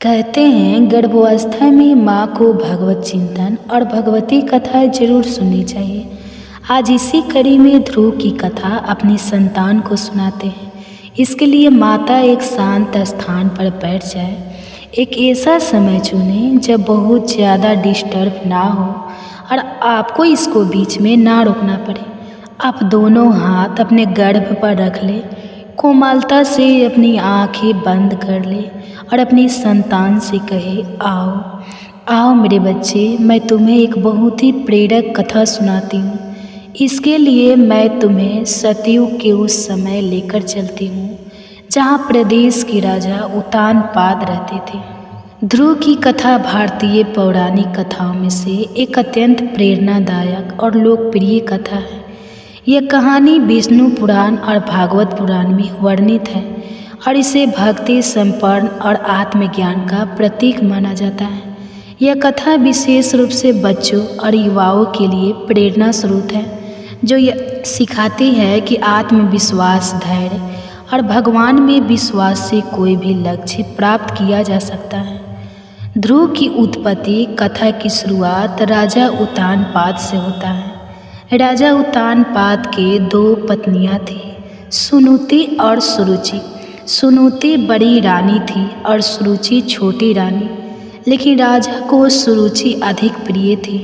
कहते हैं गर्भावस्था में माँ को भगवत चिंतन और भगवती कथा जरूर सुननी चाहिए। आज इसी कड़ी में ध्रुव की कथा अपनी संतान को सुनाते हैं। इसके लिए माता एक शांत स्थान पर बैठ जाए, एक ऐसा समय चुने जब बहुत ज़्यादा डिस्टर्ब ना हो और आपको इसको बीच में ना रोकना पड़े। आप दोनों हाथ अपने गर्भ पर रख ले, कोमलता से अपनी आंखें बंद कर ले और अपनी संतान से कहे, आओ आओ मेरे बच्चे, मैं तुम्हें एक बहुत ही प्रेरक कथा सुनाती हूँ। इसके लिए मैं तुम्हें सतयुग के उस समय लेकर चलती हूँ जहाँ प्रदेश के राजा उत्तानपाद रहते थे। ध्रुव की कथा भारतीय पौराणिक कथाओं में से एक अत्यंत प्रेरणादायक और लोकप्रिय कथा है। यह कहानी विष्णु पुराण और भागवत पुराण में वर्णित है और इसे भक्ति, संपन्न और आत्मज्ञान का प्रतीक माना जाता है। यह कथा विशेष रूप से बच्चों और युवाओं के लिए प्रेरणा स्रोत है, जो यह सिखाती है कि आत्मविश्वास, धैर्य और भगवान में विश्वास से कोई भी लक्ष्य प्राप्त किया जा सकता है। ध्रुव की उत्पत्ति कथा की शुरुआत राजा उत्तानपाद से होता है। राजा उत्तानपाद के दो पत्नियां थीं, सुनीति और सुरुचि। सुनीति बड़ी रानी थी और सुरुचि छोटी रानी, लेकिन राजा को सुरुचि अधिक प्रिय थी।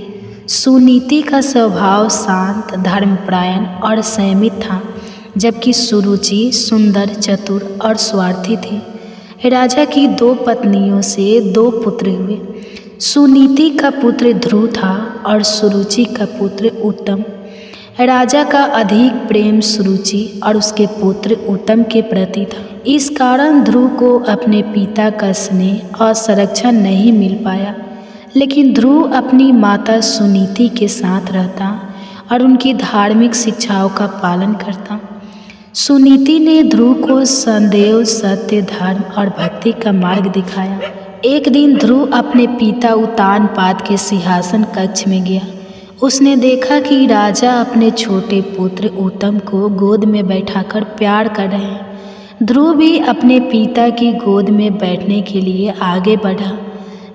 सुनीति का स्वभाव शांत, धर्मपरायण और संयमित था, जबकि सुरुचि सुंदर, चतुर और स्वार्थी थी। राजा की दो पत्नियों से दो पुत्र हुए। सुनीति का पुत्र ध्रुव था और सुरुचि का पुत्र उत्तम। राजा का अधिक प्रेम सुरुचि और उसके पुत्र उत्तम के प्रति था। इस कारण ध्रुव को अपने पिता का स्नेह और संरक्षण नहीं मिल पाया, लेकिन ध्रुव अपनी माता सुनीति के साथ रहता और उनकी धार्मिक शिक्षाओं का पालन करता। सुनीति ने ध्रुव को सदैव सत्य, धर्म और भक्ति का मार्ग दिखाया। एक दिन ध्रुव अपने पिता उत्तानपाद के सिंहासन कक्ष में गया। उसने देखा कि राजा अपने छोटे पुत्र उत्तम को गोद में बैठाकर प्यार कर रहे हैं। ध्रुव भी अपने पिता की गोद में बैठने के लिए आगे बढ़ा,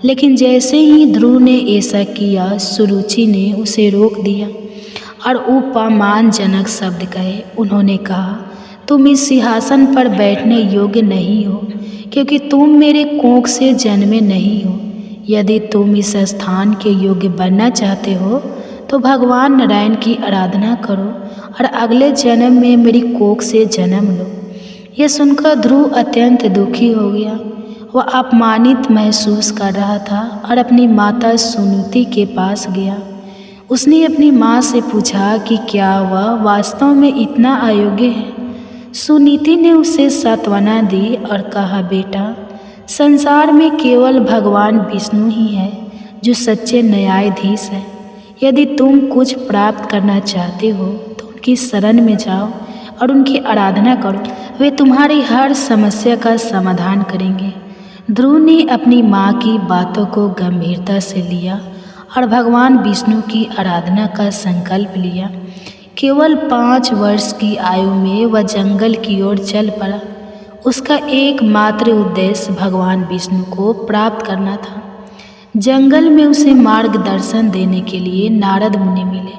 लेकिन जैसे ही ध्रुव ने ऐसा किया, सुरुचि ने उसे रोक दिया और उपमानजनक शब्द कहे। उन्होंने कहा, तुम इस सिंहासन पर बैठने योग्य नहीं हो, क्योंकि तुम मेरे कोख से जन्मे नहीं हो। यदि तुम इस स्थान के योग्य बनना चाहते हो तो भगवान नारायण की आराधना करो और अगले जन्म में मेरी कोख से जन्म लो। यह सुनकर ध्रुव अत्यंत दुखी हो गया। वह अपमानित महसूस कर रहा था और अपनी माता सुनीति के पास गया। उसने अपनी माँ से पूछा कि क्या वह वास्तव में इतना अयोग्य है। सुनीति ने उसे सांत्वना दी और कहा, बेटा, संसार में केवल भगवान विष्णु ही है जो सच्चे न्यायाधीश है। यदि तुम कुछ प्राप्त करना चाहते हो तो उनकी शरण में जाओ और उनकी आराधना करो, वे तुम्हारी हर समस्या का समाधान करेंगे। ध्रुव ने अपनी माँ की बातों को गंभीरता से लिया और भगवान विष्णु की आराधना का संकल्प लिया। केवल 5 वर्ष की आयु में वह जंगल की ओर चल पड़ा। उसका एकमात्र उद्देश्य भगवान विष्णु को प्राप्त करना था। जंगल में उसे मार्गदर्शन देने के लिए नारद मुनि मिले।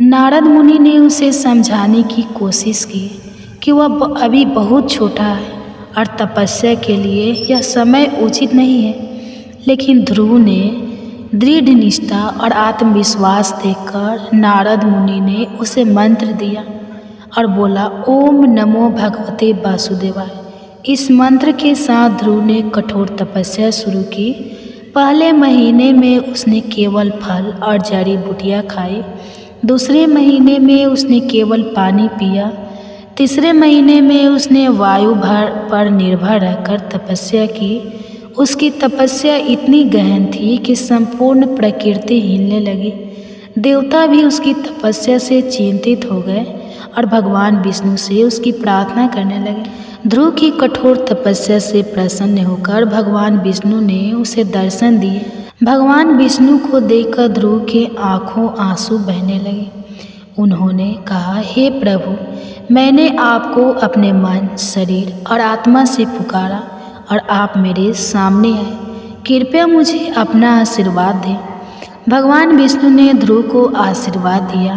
नारद मुनि ने उसे समझाने की कोशिश की कि वह अभी बहुत छोटा है और तपस्या के लिए यह समय उचित नहीं है, लेकिन ध्रुव ने दृढ़ निष्ठा और आत्मविश्वास देखकर नारद मुनि ने उसे मंत्र दिया और बोला, ओम नमो भगवते वासुदेवाय। इस मंत्र के साथ ध्रुव ने कठोर तपस्या शुरू की। पहले महीने में उसने केवल फल और जड़ी बूटियाँ खाई। दूसरे महीने में उसने केवल पानी पिया। तीसरे महीने में उसने वायु पर निर्भर रहकर तपस्या की। उसकी तपस्या इतनी गहन थी कि संपूर्ण प्रकृति हिलने लगी। देवता भी उसकी तपस्या से चिंतित हो गए और भगवान विष्णु से उसकी प्रार्थना करने लगे। ध्रुव की कठोर तपस्या से प्रसन्न होकर भगवान विष्णु ने उसे दर्शन दिए। भगवान विष्णु को देखकर ध्रुव के आंखों आंसू बहने लगे। उन्होंने कहा, हे प्रभु, मैंने आपको अपने मन, शरीर और आत्मा से पुकारा और आप मेरे सामने आए। कृपया मुझे अपना आशीर्वाद दें। भगवान विष्णु ने ध्रुव को आशीर्वाद दिया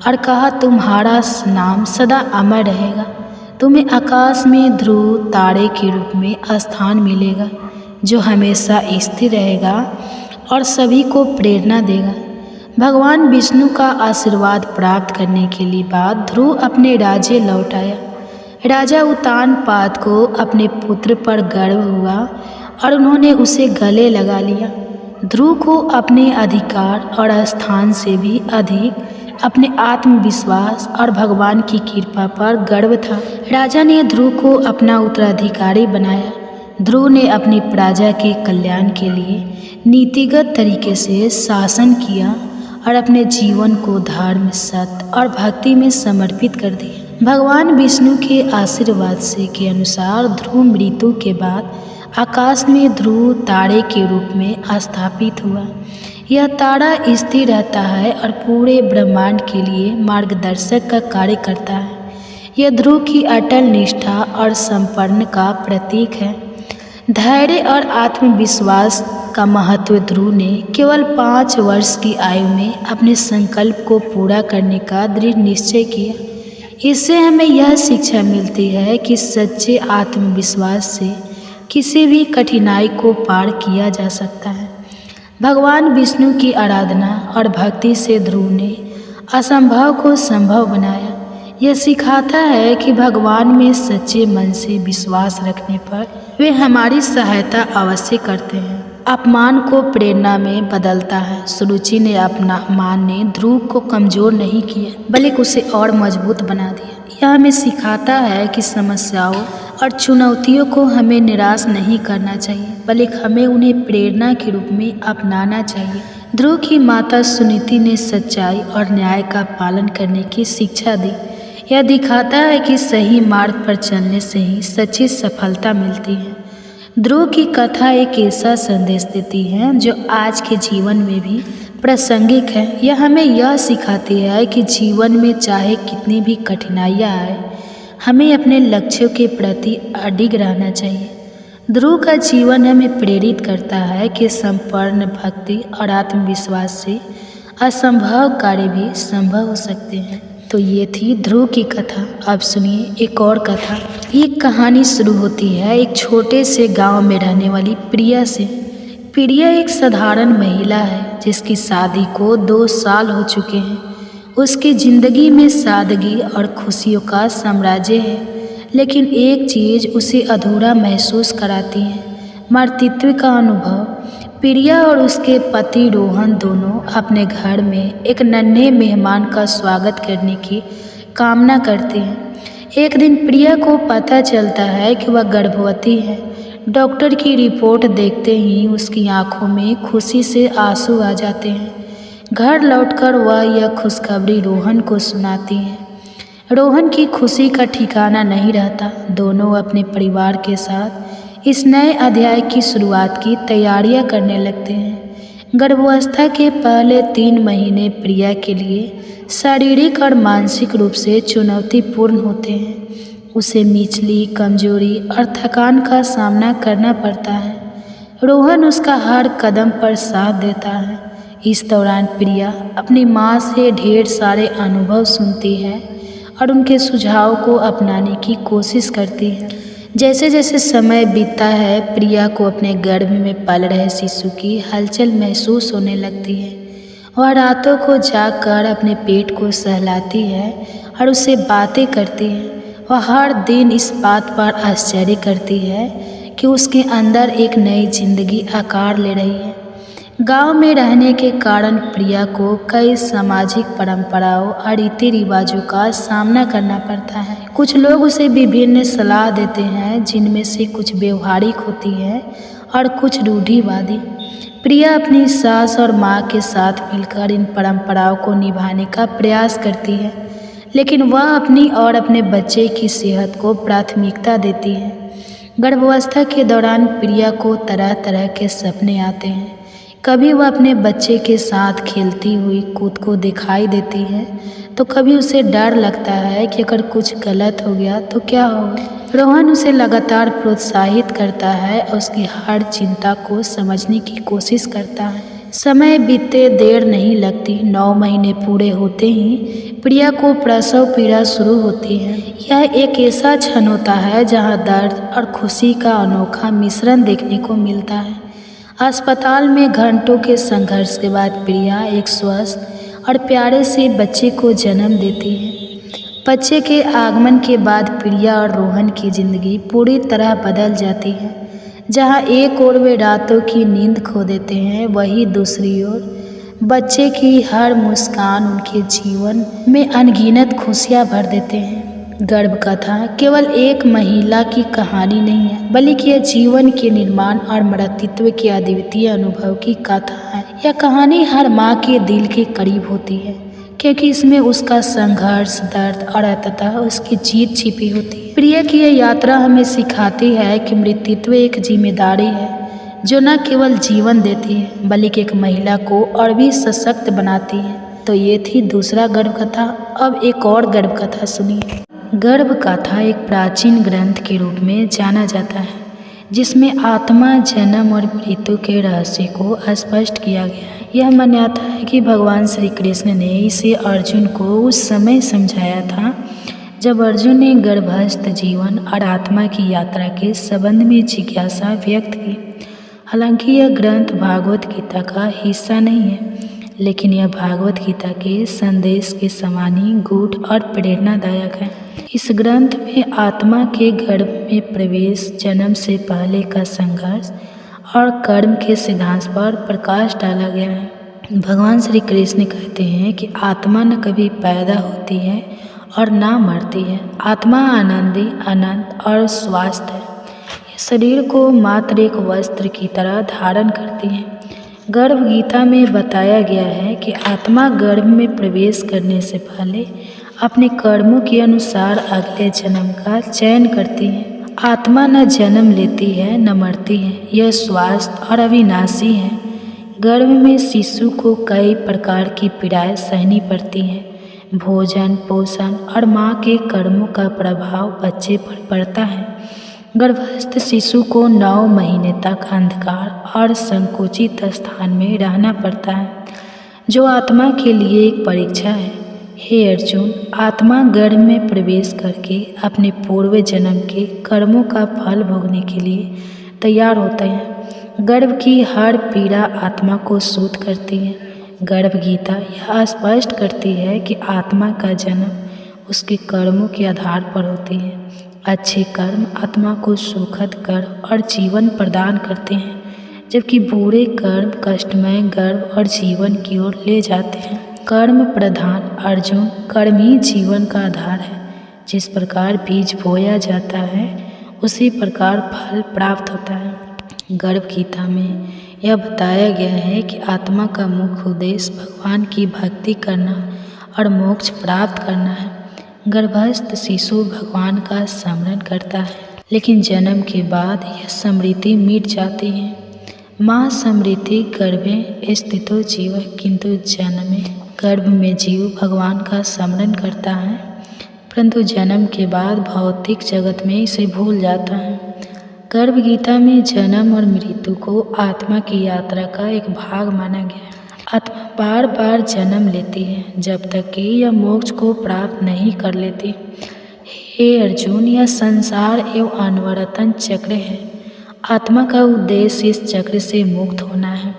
और कहा, तुम्हारा नाम सदा अमर रहेगा। तुम्हें आकाश में ध्रुव तारे के रूप में स्थान मिलेगा, जो हमेशा स्थिर रहेगा और सभी को प्रेरणा देगा। भगवान विष्णु का आशीर्वाद प्राप्त करने के लिए बाद ध्रुव अपने राज्य लौट आया। राजा उत्तानपाद को अपने पुत्र पर गर्व हुआ और उन्होंने उसे गले लगा लिया। ध्रुव को अपने अधिकार और स्थान से भी अधिक अपने आत्मविश्वास और भगवान की कृपा पर गर्व था। राजा ने ध्रुव को अपना उत्तराधिकारी बनाया। ध्रुव ने अपनी प्रजा के कल्याण के लिए नीतिगत तरीके से शासन किया और अपने जीवन को धर्म, सत्य और भक्ति में समर्पित कर दिया। भगवान विष्णु के आशीर्वाद से के अनुसार ध्रुव मृत्यु के बाद आकाश में ध्रुव तारे के रूप में स्थापित हुआ। यह तारा स्थिर रहता है और पूरे ब्रह्मांड के लिए मार्गदर्शक का कार्य करता है। यह ध्रुव की अटल निष्ठा और समर्पण का प्रतीक है। धैर्य और आत्मविश्वास का महत्व ध्रुव ने केवल 5 वर्ष की आयु में अपने संकल्प को पूरा करने का दृढ़ निश्चय किया। इससे हमें यह शिक्षा मिलती है कि सच्चे आत्मविश्वास से किसी भी कठिनाई को पार किया जा सकता है। भगवान विष्णु की आराधना और भक्ति से ध्रुव ने असंभव को संभव बनाया। यह सिखाता है कि भगवान में सच्चे मन से विश्वास रखने पर वे हमारी सहायता अवश्य करते हैं। अपमान को प्रेरणा में बदलता है। सुरुचि ने अपना मान ने ध्रुव को कमजोर नहीं किया, बल्कि उसे और मजबूत बना दिया। यह हमें सिखाता है कि समस्याओं और चुनौतियों को हमें निराश नहीं करना चाहिए, बल्कि हमें उन्हें प्रेरणा के रूप में अपनाना चाहिए। ध्रुव की माता सुनीति ने सच्चाई और न्याय का पालन करने की शिक्षा दी। यह दिखाता है कि सही मार्ग पर चलने से ही सच्ची सफलता मिलती है। ध्रुव की कथा एक ऐसा संदेश देती है जो आज के जीवन में भी प्रासंगिक है। यह हमें यह सिखाती है कि जीवन में चाहे कितनी भी कठिनाइयाँ आए, हमें अपने लक्ष्यों के प्रति अडिग रहना चाहिए। ध्रुव का जीवन हमें प्रेरित करता है कि संपूर्ण भक्ति और आत्मविश्वास से असंभव कार्य भी संभव हो सकते हैं। तो ये थी ध्रुव की कथा। अब सुनिए एक और कथा। ये कहानी शुरू होती है एक छोटे से गांव में रहने वाली प्रिया से। प्रिया एक साधारण महिला है जिसकी शादी को 2 साल हो चुके हैं। उसकी ज़िंदगी में सादगी और खुशियों का साम्राज्य है, लेकिन एक चीज़ उसे अधूरा महसूस कराती है, मातृत्व का अनुभव। प्रिया और उसके पति रोहन दोनों अपने घर में एक नन्हे मेहमान का स्वागत करने की कामना करते हैं। एक दिन प्रिया को पता चलता है कि वह गर्भवती है। डॉक्टर की रिपोर्ट देखते ही उसकी आंखों में खुशी से आंसू आ जाते हैं। घर लौटकर वह यह खुशखबरी रोहन को सुनाती है। रोहन की खुशी का ठिकाना नहीं रहता। दोनों अपने परिवार के साथ इस नए अध्याय की शुरुआत की तैयारियां करने लगते हैं। गर्भावस्था के पहले 3 महीने प्रिया के लिए शारीरिक और मानसिक रूप से चुनौतीपूर्ण होते हैं। उसे मिचली, कमजोरी और थकान का सामना करना पड़ता है। रोहन उसका हर कदम पर साथ देता है। इस दौरान प्रिया अपनी माँ से ढेर सारे अनुभव सुनती है और उनके सुझाव को अपनाने की कोशिश करती है। जैसे जैसे समय बीतता है, प्रिया को अपने गर्भ में पल रहे शिशु की हलचल महसूस होने लगती है। वह रातों को जागकर अपने पेट को सहलाती है और उससे बातें करती है। वह हर दिन इस बात पर आश्चर्य करती है कि उसके अंदर एक नई जिंदगी आकार ले रही है। गांव में रहने के कारण प्रिया को कई सामाजिक परंपराओं और रीति रिवाजों का सामना करना पड़ता है। कुछ लोग उसे विभिन्न सलाह देते हैं, जिनमें से कुछ व्यवहारिक होती है और कुछ रूढ़िवादी। प्रिया अपनी सास और माँ के साथ मिलकर इन परंपराओं को निभाने का प्रयास करती है, लेकिन वह अपनी और अपने बच्चे की सेहत को प्राथमिकता देती है। गर्भावस्था के दौरान प्रिया को तरह तरह के सपने आते हैं। कभी वह अपने बच्चे के साथ खेलती हुई खुद को दिखाई देती है, तो कभी उसे डर लगता है कि अगर कुछ गलत हो गया तो क्या होगा। रोहन उसे लगातार प्रोत्साहित करता है और उसकी हर चिंता को समझने की कोशिश करता है। समय बीतते देर नहीं लगती। 9 महीने पूरे होते ही प्रिया को प्रसव पीड़ा शुरू होती है। यह एक ऐसा क्षण होता है जहां दर्द और खुशी का अनोखा मिश्रण देखने को मिलता है। अस्पताल में घंटों के संघर्ष के बाद प्रिया एक स्वस्थ और प्यारे से बच्चे को जन्म देती है। बच्चे के आगमन के बाद प्रिया और रोहन की जिंदगी पूरी तरह बदल जाती है। जहां एक ओर वे रातों की नींद खो देते हैं, वहीं दूसरी ओर बच्चे की हर मुस्कान उनके जीवन में अनगिनत खुशियां भर देते हैं। गर्भ कथा केवल एक महिला की कहानी नहीं है, बल्कि यह जीवन के निर्माण और मातृत्व के अद्वितीय अनुभव की कथा है। यह कहानी हर माँ के दिल के करीब होती है, क्योंकि इसमें उसका संघर्ष, दर्द और अंततः उसकी जीत छिपी होती है। प्रिया की यह यात्रा हमें सिखाती है कि मातृत्व एक जिम्मेदारी है जो न केवल जीवन देती है, बल्कि एक महिला को और भी सशक्त बनाती है। तो ये थी दूसरा गर्भ कथा। अब एक और गर्भ कथा सुनिए। गर्भ कथा एक प्राचीन ग्रंथ के रूप में जाना जाता है, जिसमें आत्मा, जन्म और मृत्यु के रहस्य को स्पष्ट किया गया है। यह मान्यता है कि भगवान श्री कृष्ण ने इसे अर्जुन को उस समय समझाया था जब अर्जुन ने गर्भस्थ जीवन और आत्मा की यात्रा के संबंध में जिज्ञासा व्यक्त की। हालांकि यह ग्रंथ भागवत गीता का हिस्सा नहीं है, लेकिन यह भागवत गीता के संदेश के समान ही गूढ़ और प्रेरणादायक है। इस ग्रंथ में आत्मा के गर्भ में प्रवेश, जन्म से पहले का संघर्ष और कर्म के सिद्धांत पर प्रकाश डाला गया है। भगवान श्री कृष्ण कहते हैं कि आत्मा न कभी पैदा होती है और ना मरती है। आत्मा आनंदी, अनंत और स्वास्थ्य है। यह शरीर को मात्र एक वस्त्र की तरह धारण करती है। गर्भ गीता में बताया गया है कि आत्मा गर्भ में प्रवेश करने से पहले अपने कर्मों के अनुसार अगले जन्म का चयन करती है। आत्मा न जन्म लेती है न मरती है, यह स्वास्थ्य और अविनाशी है। गर्भ में शिशु को कई प्रकार की पीड़ाएं सहनी पड़ती हैं। भोजन, पोषण और माँ के कर्मों का प्रभाव बच्चे पर पड़ता है। गर्भस्थ शिशु को 9 महीने तक अंधकार और संकुचित स्थान में रहना पड़ता है, जो आत्मा के लिए एक परीक्षा है। हे अर्जुन, आत्मा गर्भ में प्रवेश करके अपने पूर्व जन्म के कर्मों का फल भोगने के लिए तैयार होते हैं। गर्भ की हर पीड़ा आत्मा को शुद्ध करती है। गर्भ गीता यह स्पष्ट करती है कि आत्मा का जन्म उसके कर्मों के आधार पर होती है। अच्छे कर्म आत्मा को सुखद गर्भ और जीवन प्रदान करते हैं, जबकि बुरे कर्म कष्टमय गर्भ और जीवन की ओर ले जाते हैं। कर्म प्रधान अर्जुन, कर्म ही जीवन का आधार है। जिस प्रकार बीज बोया जाता है, उसी प्रकार फल प्राप्त होता है। गर्भ गीता में यह बताया गया है कि आत्मा का मुख्य उद्देश्य भगवान की भक्ति करना और मोक्ष प्राप्त करना है। गर्भस्थ शिशु भगवान का स्मरण करता है, लेकिन जन्म के बाद यह स्मृति मिट जाती है। माँ स्मृति गर्भे स्थितो जीव, किंतु जन्मे गर्भ में जीव भगवान का स्मरण करता है, परंतु जन्म के बाद भौतिक जगत में इसे भूल जाता है। गर्भ गीता में जन्म और मृत्यु को आत्मा की यात्रा का एक भाग माना गया है। आत्मा बार बार जन्म लेती है जब तक कि यह मोक्ष को प्राप्त नहीं कर लेती। हे अर्जुन, यह संसार एवं अनवरतन चक्र है। आत्मा का उद्देश्य इस चक्र से मुक्त होना है।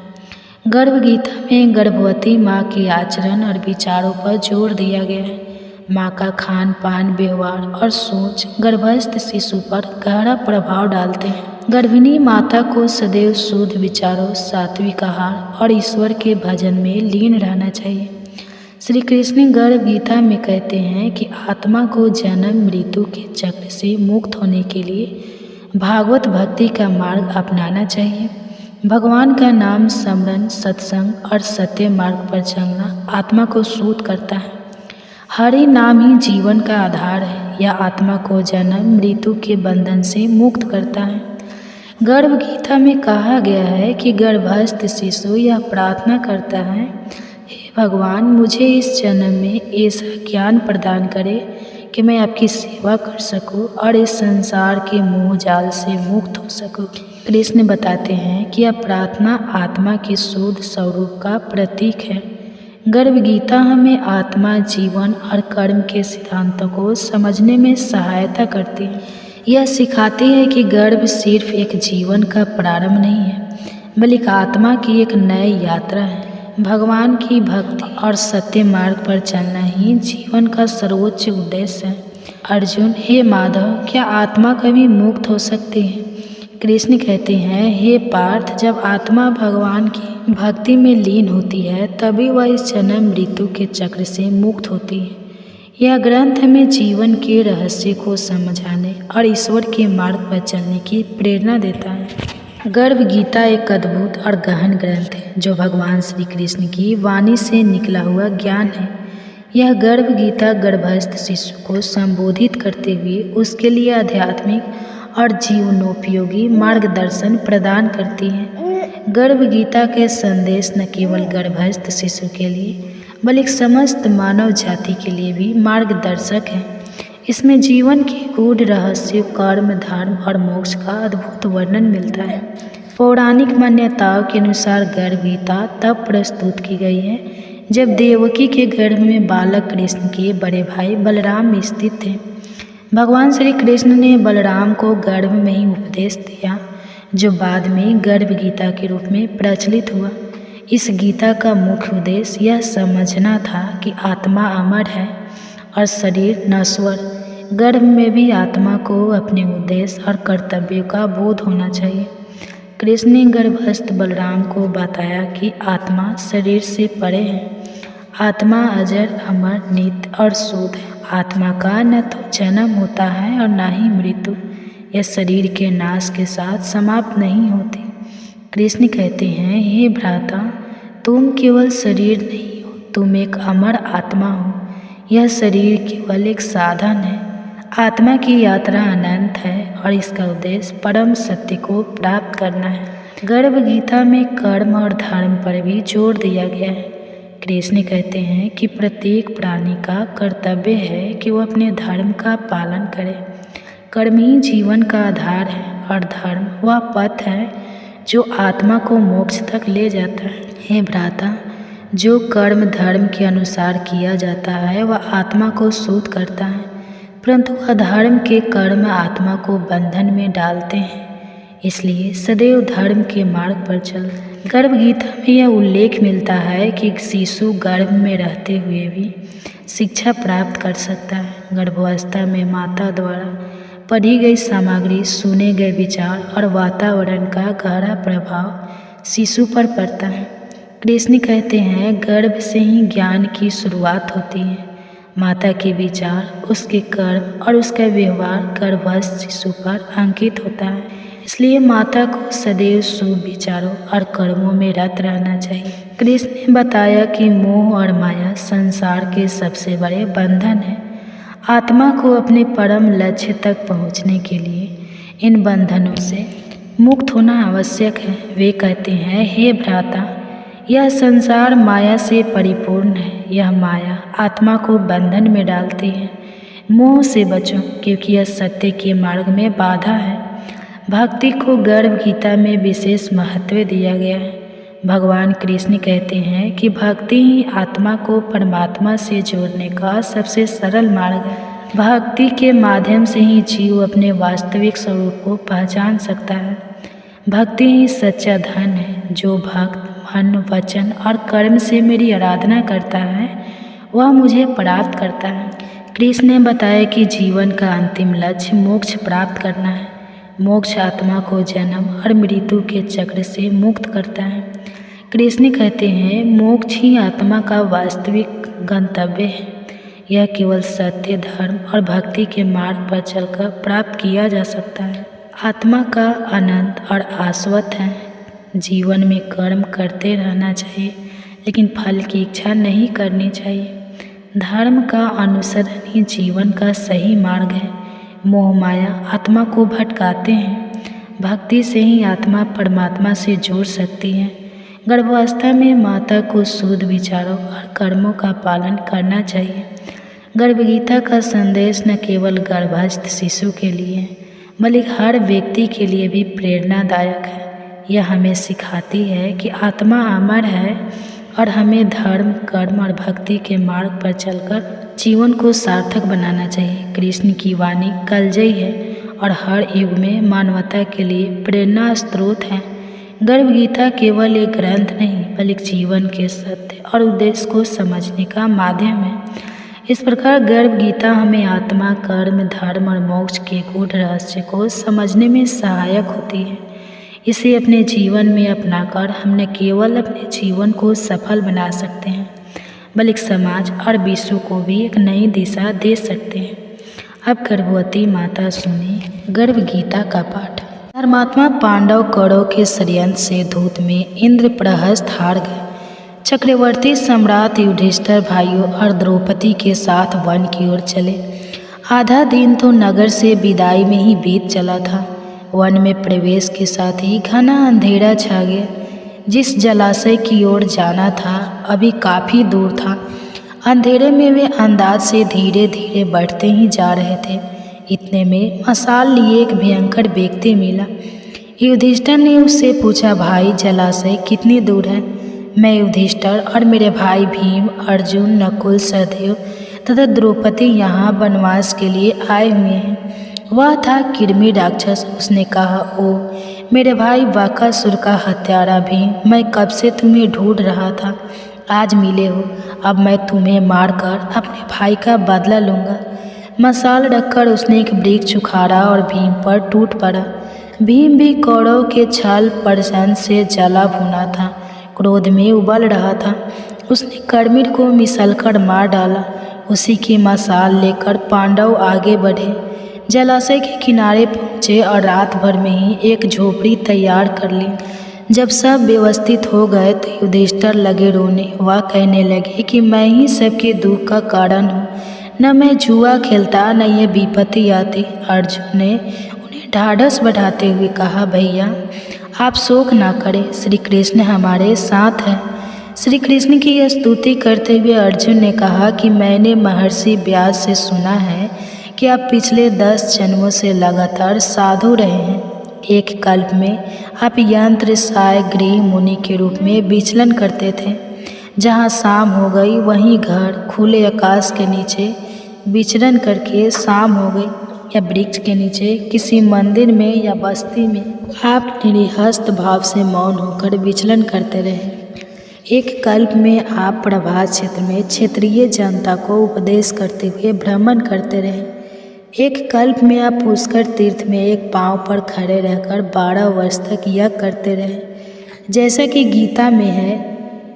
गर्भ गीता में गर्भवती माँ के आचरण और विचारों पर जोर दिया गया है। माँ का खान पान, व्यवहार और सोच गर्भस्थ शिशु पर गहरा प्रभाव डालते हैं। गर्भिणी माता को सदैव शुद्ध विचारों, सात्विक आहार और ईश्वर के भजन में लीन रहना चाहिए। श्री कृष्ण गर्भ गीता में कहते हैं कि आत्मा को जन्म मृत्यु के चक्र से मुक्त होने के लिए भागवत भक्ति का मार्ग अपनाना चाहिए। भगवान का नाम स्मरण, सत्संग और सत्य मार्ग पर चलना आत्मा को शुद्ध करता है। हरि नाम ही जीवन का आधार है। यह आत्मा को जन्म मृत्यु के बंधन से मुक्त करता है। गर्भ गीता में कहा गया है कि गर्भस्थ शिशु यह प्रार्थना करता है, हे भगवान, मुझे इस जन्म में ऐसा ज्ञान प्रदान करे कि मैं आपकी सेवा कर सकूं और इस संसार के मोह जाल से मुक्त हो सकूं। कृष्ण बताते हैं कि यह प्रार्थना आत्मा के शुद्ध स्वरूप का प्रतीक है। गर्भ गीता हमें आत्मा, जीवन और कर्म के सिद्धांतों को समझने में सहायता करती है। यह सिखाती है कि गर्भ सिर्फ एक जीवन का प्रारंभ नहीं है, बल्कि आत्मा की एक नई यात्रा है। भगवान की भक्ति और सत्य मार्ग पर चलना ही जीवन का सर्वोच्च उद्देश्य है। अर्जुन, हे माधव, क्या आत्मा कभी मुक्त हो सकती है? कृष्ण कहते हैं, हे पार्थ, जब आत्मा भगवान की भक्ति में लीन होती है तभी वह इस जन्म मृत्यु के चक्र से मुक्त होती है। यह ग्रंथ हमें जीवन के रहस्य को समझाने और ईश्वर के मार्ग पर चलने की प्रेरणा देता है। गर्भ गीता एक अद्भुत और गहन ग्रंथ है जो भगवान श्री कृष्ण की वाणी से निकला हुआ ज्ञान है। यह गर्भ गीता गर्भस्थ शिशु को संबोधित करते हुए उसके लिए आध्यात्मिक और जीवनोपयोगी मार्गदर्शन प्रदान करती है। गर्भ गीता के संदेश न केवल गर्भस्थ शिशु के लिए बल्कि समस्त मानव जाति के लिए भी मार्गदर्शक है। इसमें जीवन के गूढ़ रहस्य, कर्म, धर्म और मोक्ष का अद्भुत वर्णन मिलता है। पौराणिक मान्यताओं के अनुसार गर्भ गीता तब प्रस्तुत की गई है जब देवकी के गर्भ में बालक कृष्ण के बड़े भाई बलराम स्थित थे। भगवान श्री कृष्ण ने बलराम को गर्भ में ही उपदेश दिया, जो बाद में गर्भ गीता के रूप में प्रचलित हुआ। इस गीता का मुख्य उद्देश्य यह समझना था कि आत्मा अमर है और शरीर नश्वर। गर्भ में भी आत्मा को अपने उद्देश्य और कर्तव्य का बोध होना चाहिए। कृष्ण ने गर्भस्थ बलराम को बताया कि आत्मा शरीर से परे है। आत्मा अजर, अमर, नित्य और शुद्ध है। आत्मा का न तो जन्म होता है और न ही मृत्यु। यह शरीर के नाश के साथ समाप्त नहीं होती। कृष्ण कहते हैं, हे भ्राता, तुम केवल शरीर नहीं हो, तुम एक अमर आत्मा हो। यह शरीर केवल एक साधन है। आत्मा की यात्रा अनंत है और इसका उद्देश्य परम सत्य को प्राप्त करना है। गर्भ गीता में कर्म और धर्म पर भी जोर दिया गया है। कृष्ण कहते हैं कि प्रत्येक प्राणी का कर्तव्य है कि वह अपने धर्म का पालन करे। कर्म ही जीवन का आधार है और धर्म वह पथ है जो आत्मा को मोक्ष तक ले जाता है। हे भ्राता, जो कर्म धर्म के अनुसार किया जाता है वह आत्मा को शुद्ध करता है, परंतु अधर्म के कर्म आत्मा को बंधन में डालते हैं। इसलिए सदैव धर्म के मार्ग पर चल। गर्भ गीता में यह उल्लेख मिलता है कि शिशु गर्भ में रहते हुए भी शिक्षा प्राप्त कर सकता है। गर्भावस्था में माता द्वारा पढ़ी गई सामग्री, सुने गए विचार और वातावरण का गहरा प्रभाव शिशु पर पड़ता है। कृष्ण कहते हैं, गर्भ से ही ज्ञान की शुरुआत होती है। माता के विचार, उसके कर्म और उसका व्यवहार गर्भस्थ शिशु पर अंकित होता है। इसलिए माता को सदैव शुभ विचारों और कर्मों में रत रहना चाहिए। कृष्ण ने बताया कि मोह और माया संसार के सबसे बड़े बंधन हैं। आत्मा को अपने परम लक्ष्य तक पहुंचने के लिए इन बंधनों से मुक्त होना आवश्यक है। वे कहते हैं, हे भ्राता, यह संसार माया से परिपूर्ण है। यह माया आत्मा को बंधन में डालती है। मोह से बचो, क्योंकि यह सत्य के मार्ग में बाधा है। भक्ति को गर्भ गीता में विशेष महत्व दिया गया है। भगवान कृष्ण कहते हैं कि भक्ति ही आत्मा को परमात्मा से जोड़ने का सबसे सरल मार्ग है। भक्ति के माध्यम से ही जीव अपने वास्तविक स्वरूप को पहचान सकता है। भक्ति ही सच्चा धन है। जो भक्त मन, वचन और कर्म से मेरी आराधना करता है वह मुझे प्राप्त करता है। कृष्ण ने बताया कि जीवन का अंतिम लक्ष्य मोक्ष प्राप्त करना है। मोक्ष आत्मा को जन्म और मृत्यु के चक्र से मुक्त करता है। कृष्ण कहते हैं, मोक्ष ही आत्मा का वास्तविक गंतव्य है। यह केवल सत्य, धर्म और भक्ति के मार्ग पर चलकर प्राप्त किया जा सकता है। आत्मा का अनंत और शाश्वत है। जीवन में कर्म करते रहना चाहिए, लेकिन फल की इच्छा नहीं करनी चाहिए। धर्म का अनुसरण ही जीवन का सही मार्ग है। मोह माया आत्मा को भटकाते हैं। भक्ति से ही आत्मा परमात्मा से जुड़ सकती है। गर्भावस्था में माता को शुद्ध विचारों और कर्मों का पालन करना चाहिए। गर्भगीता का संदेश न केवल गर्भस्थ शिशु के लिए है, बल्कि हर व्यक्ति के लिए भी प्रेरणादायक है। यह हमें सिखाती है कि आत्मा अमर है और हमें धर्म, कर्म और भक्ति के मार्ग पर चलकर जीवन को सार्थक बनाना चाहिए। कृष्ण की वाणी कलजयी है और हर युग में मानवता के लिए प्रेरणा स्रोत है। गर्भगीता केवल एक ग्रंथ नहीं, बल्कि जीवन के सत्य और उद्देश्य को समझने का माध्यम है। इस प्रकार गर्भगीता हमें आत्मा, कर्म, धर्म और मोक्ष के गूढ़ रहस्य को समझने में सहायक होती है। इसे अपने जीवन में अपनाकर हम न केवल अपने जीवन को सफल बना सकते हैं, बल्कि समाज और विश्व को भी एक नई दिशा दे सकते हैं। अब गर्भवती माता सुने गर्भगीता का पाठ। धर्मात्मा पांडव कौरव के षड्यंत्र से धूत में इंद्रप्रहस्त हार गए। चक्रवर्ती सम्राट युधिष्ठिर भाइयों और द्रौपदी के साथ वन की ओर चले। आधा दिन तो नगर से विदाई में ही बीत चला था। वन में प्रवेश के साथ ही घना अंधेरा छा गया। जिस जलाशय की ओर जाना था अभी काफ़ी दूर था। अंधेरे में वे अंदाज से धीरे धीरे बढ़ते ही जा रहे थे। इतने में मशाल लिए एक भयंकर व्यक्ति मिला। युधिष्ठिर ने उससे पूछा, भाई जलाशय कितनी दूर है? मैं युधिष्ठिर और मेरे भाई भीम, अर्जुन, नकुल, सहदेव तथा द्रौपदी यहाँ वनवास के लिए आए हुए हैं। वह था किरमी राक्षस। उसने कहा, ओ मेरे भाई बकासुर का हत्यारा भीम, मैं कब से तुम्हें ढूंढ रहा था। आज मिले हो। अब मैं तुम्हें मारकर अपने भाई का बदला लूँगा। मशाल रखकर उसने एक वृक्ष उखाड़ा और भीम पर टूट पड़ा। भीम भी कौरव के छल प्रचंड से जला भुना था, क्रोध में उबल रहा था। उसने कर्मिर को मिसलकर मार डाला। उसी की मशाल लेकर पांडव आगे बढ़े। जलाशय के किनारे पहुँचे और रात भर में ही एक झोपड़ी तैयार कर ली। जब सब व्यवस्थित हो गए तो युधिष्ठिर लगे रोने। वह कहने लगे कि मैं ही सबके दुख का कारण हूँ। न मैं जुआ खेलता, न ये विपत्ति आती। अर्जुन ने उन्हें ढाढ़स बढ़ाते हुए कहा, भैया आप शोक ना करें, श्री कृष्ण हमारे साथ हैं। श्री कृष्ण की यह स्तुति करते हुए अर्जुन ने कहा कि मैंने महर्षि व्यास से सुना है कि आप पिछले 10 जन्मों से लगातार साधु रहे हैं। एक कल्प में आप यंत्र सहाय गृह मुनि के रूप में विचलन करते थे। जहाँ शाम हो गई वहीं घर, खुले आकाश के नीचे विचरण करके शाम हो गई, या वृक्ष के नीचे किसी मंदिर में या बस्ती में आप निरहस्त भाव से मौन होकर विचलन करते रहे। एक कल्प में आप प्रभात क्षेत्र में क्षेत्रीय जनता को उपदेश करते हुए भ्रमण करते रहे। एक कल्प में आप पुष्कर तीर्थ में एक पांव पर खड़े रहकर 12 वर्ष तक यज्ञ करते रहे। जैसा कि गीता में है,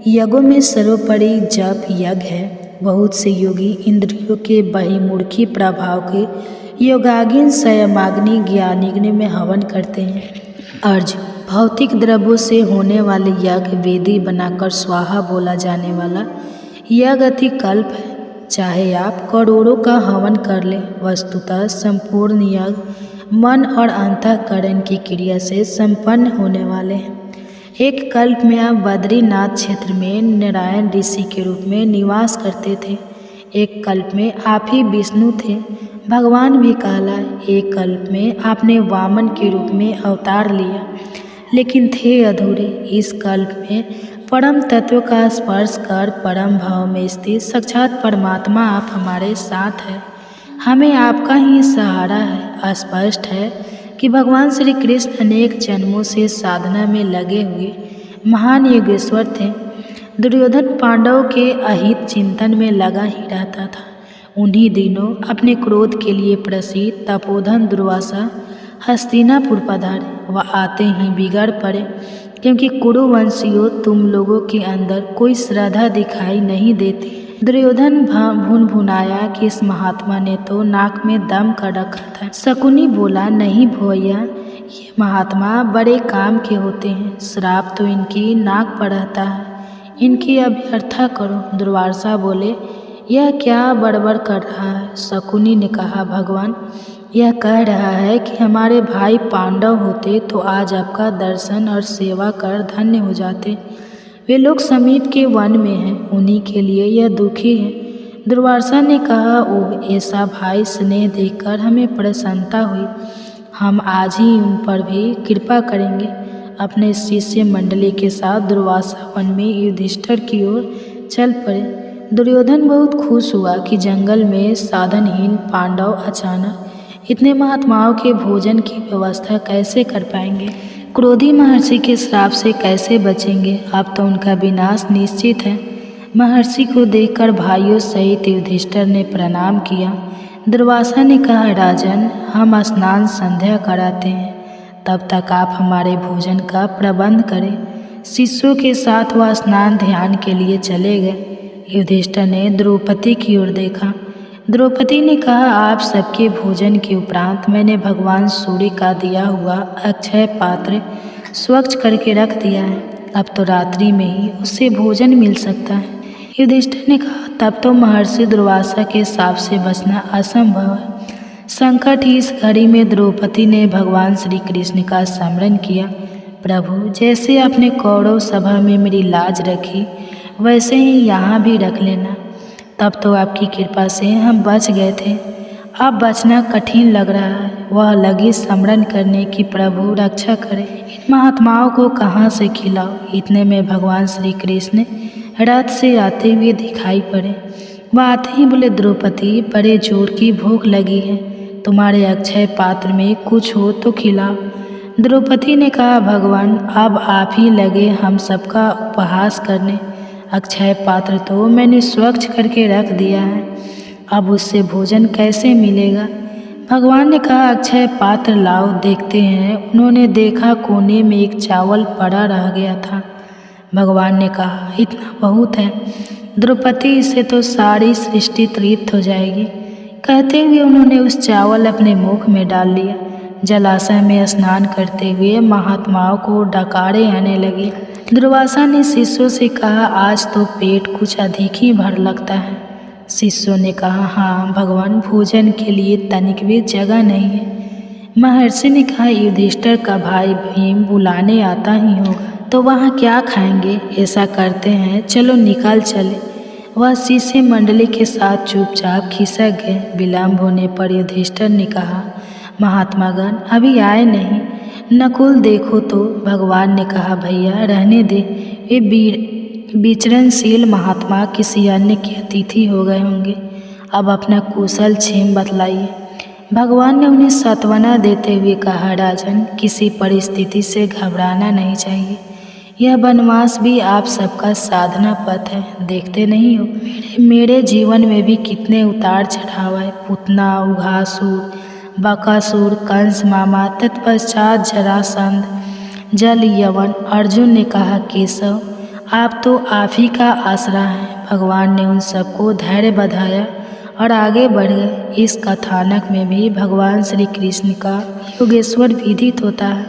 यज्ञों में सर्वोपरि जप यज्ञ है। बहुत से योगी इंद्रियों के बहिर्मुखी प्रभाव के योगाग्नि, संयमाग्नि, ज्ञानाग्नि में हवन करते हैं। अर्जुन, भौतिक द्रव्यों से होने वाले यज्ञ वेदी बनाकर स्वाहा बोला जाने वाला यज्ञ अति कल्प है। चाहे आप करोड़ों का हवन कर लें, वस्तुतः संपूर्ण यज्ञ मन और अंतःकरण की क्रिया से संपन्न होने वाले हैं। एक कल्प में आप बद्रीनाथ क्षेत्र में नारायण ऋषि के रूप में निवास करते थे। एक कल्प में आप ही विष्णु थे, भगवान भी कहलाए। एक कल्प में आपने वामन के रूप में अवतार लिया, लेकिन थे अधूरे। इस कल्प में परम तत्व का स्पर्श कर परम भाव में स्थित साक्षात परमात्मा आप हमारे साथ हैं। हमें आपका ही सहारा है। स्पष्ट है कि भगवान श्री कृष्ण अनेक जन्मों से साधना में लगे हुए महान योगेश्वर थे। दुर्योधन पांडव के अहित चिंतन में लगा ही रहता था। उन्हीं दिनों अपने क्रोध के लिए प्रसिद्ध तपोधन दुर्वासा हस्तिनापुर पधारे। वह आते ही बिगड़ पड़े, क्योंकि कुरुवंशियों तुम लोगों के अंदर कोई श्रद्धा दिखाई नहीं देती। दुर्योधन भुन भुनाया कि इस महात्मा ने तो नाक में दम कर रखा था। शकुनी बोला, नहीं भैया, ये महात्मा बड़े काम के होते हैं। श्राप तो इनकी नाक पर रहता है, इनकी अभ्यर्था करो। दुर्वासा बोले, यह क्या बड़बड़ कर रहा है? शकुनी ने कहा, भगवान यह कह रहा है कि हमारे भाई पांडव होते तो आज आपका दर्शन और सेवा कर धन्य हो जाते। वे लोग समीप के वन में हैं, उन्हीं के लिए यह दुखी है। दुर्वासा ने कहा, ओह, ऐसा भाई स्नेह देखकर हमें प्रसन्नता हुई। हम आज ही उन पर भी कृपा करेंगे। अपने शिष्य मंडली के साथ दुर्वासा वन में युधिष्ठिर की ओर चल पड़े। दुर्योधन बहुत खुश हुआ कि जंगल में साधनहीन पांडव अचानक इतने महात्माओं के भोजन की व्यवस्था कैसे कर पाएंगे, क्रोधी महर्षि के श्राप से कैसे बचेंगे। अब तो उनका विनाश निश्चित है। महर्षि को देखकर भाइयों सहित युधिष्ठिर ने प्रणाम किया। दुर्वासा ने कहा, राजन, हम स्नान संध्या कराते हैं, तब तक आप हमारे भोजन का प्रबंध करें। शिष्यों के साथ वह स्नान ध्यान के लिए चले गए। युधिष्ठिर ने द्रौपदी की ओर देखा। द्रौपदी ने कहा, आप सबके भोजन के उपरांत मैंने भगवान सूर्य का दिया हुआ अक्षय पात्र स्वच्छ करके रख दिया है। अब तो रात्रि में ही उससे भोजन मिल सकता है। युधिष्ठिर ने कहा, तब तो महर्षि दुर्वासा के शाप से बचना असंभव है। संकट ही इस घड़ी में द्रौपदी ने भगवान श्री कृष्ण का स्मरण किया। प्रभु, जैसे आपने कौरव सभा में मेरी लाज रखी, वैसे ही यहाँ भी रख लेना। तब तो आपकी कृपा से हम बच गए थे, अब बचना कठिन लग रहा है। वह लगी स्मरण करने की प्रभु रक्षा करे, इन महात्माओं को कहाँ से खिलाओ। इतने में भगवान श्री कृष्ण रथ से आते हुए दिखाई पड़े। वह आते ही बोले, द्रौपदी, बड़े जोर की भूख लगी है, तुम्हारे अक्षय पात्र में कुछ हो तो खिलाओ। द्रौपदी ने कहा, भगवान, अब आप ही लगे हम सबका उपहास करने। अक्षय पात्र तो मैंने स्वच्छ करके रख दिया है, अब उससे भोजन कैसे मिलेगा। भगवान ने कहा, अक्षय पात्र लाओ, देखते हैं। उन्होंने देखा, कोने में एक चावल पड़ा रह गया था। भगवान ने कहा, इतना बहुत है द्रौपदी, इससे तो सारी सृष्टि तृप्त हो जाएगी। कहते हुए उन्होंने उस चावल अपने मुख में डाल लिया। जलाशय में स्नान करते हुए महात्माओं को डकारे आने लगे। दुर्वासा ने शिष्यों से कहा, आज तो पेट कुछ अधिक ही भर लगता है। शिष्यों ने कहा, हाँ भगवान, भोजन के लिए तनिक भी जगह नहीं है। महर्षि ने कहा, युधिष्ठिर का भाई भीम बुलाने आता ही होगा, तो वहाँ क्या खाएंगे। ऐसा करते हैं, चलो निकल चले। वह शिष्य मंडली के साथ चुपचाप खिसक गए। विलम्ब होने पर युधिष्ठिर ने कहा, महात्मागण अभी आए नहीं। नकुल, देखो तो। भगवान ने कहा, भैया रहने दे, वे विचरणशील महात्मा किसी अन्य के अतिथि हो गए होंगे। अब अपना कुशल क्षेम बतलाइए। भगवान ने उन्हें सांत्वना देते हुए कहा, राजन, किसी परिस्थिति से घबराना नहीं चाहिए। यह वनवास भी आप सबका साधना पथ है, देखते नहीं हो मेरे जीवन में भी कितने उतार चढ़ाव है। पूतना, उघासुर, बकासुर, कंस मामा, तत्पश्चात जरासंध, जल यवन। अर्जुन ने कहा, केशव, आप तो आप ही का आसरा है। भगवान ने उन सबको धैर्य बधाया और आगे बढ़ गए। इस कथानक में भी भगवान श्री कृष्ण का योगेश्वर विदित होता है।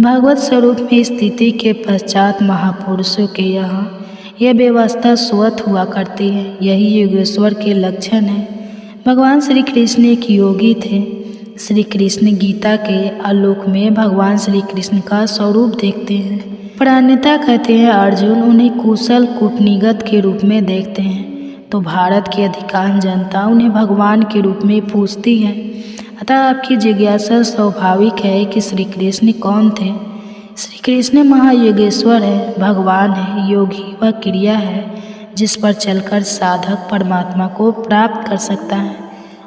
भगवत स्वरूप में स्थिति के पश्चात महापुरुषों के यहाँ यह व्यवस्था स्वतः हुआ करती है। यही योगेश्वर के लक्षण है। भगवान श्री कृष्ण एक योगी थे। श्री कृष्ण गीता के आलोक में भगवान श्री कृष्ण का स्वरूप देखते हैं। प्रणेता कहते हैं, अर्जुन उन्हें कुशल कूटनीतिज्ञ के रूप में देखते हैं, तो भारत की अधिकांश जनता उन्हें भगवान के रूप में पूजती है। अतः आपकी जिज्ञासा स्वाभाविक है कि श्री कृष्ण कौन थे। श्री कृष्ण महायोगेश्वर है, भगवान है। योगी वह क्रिया है जिस पर चलकर साधक परमात्मा को प्राप्त कर सकता है।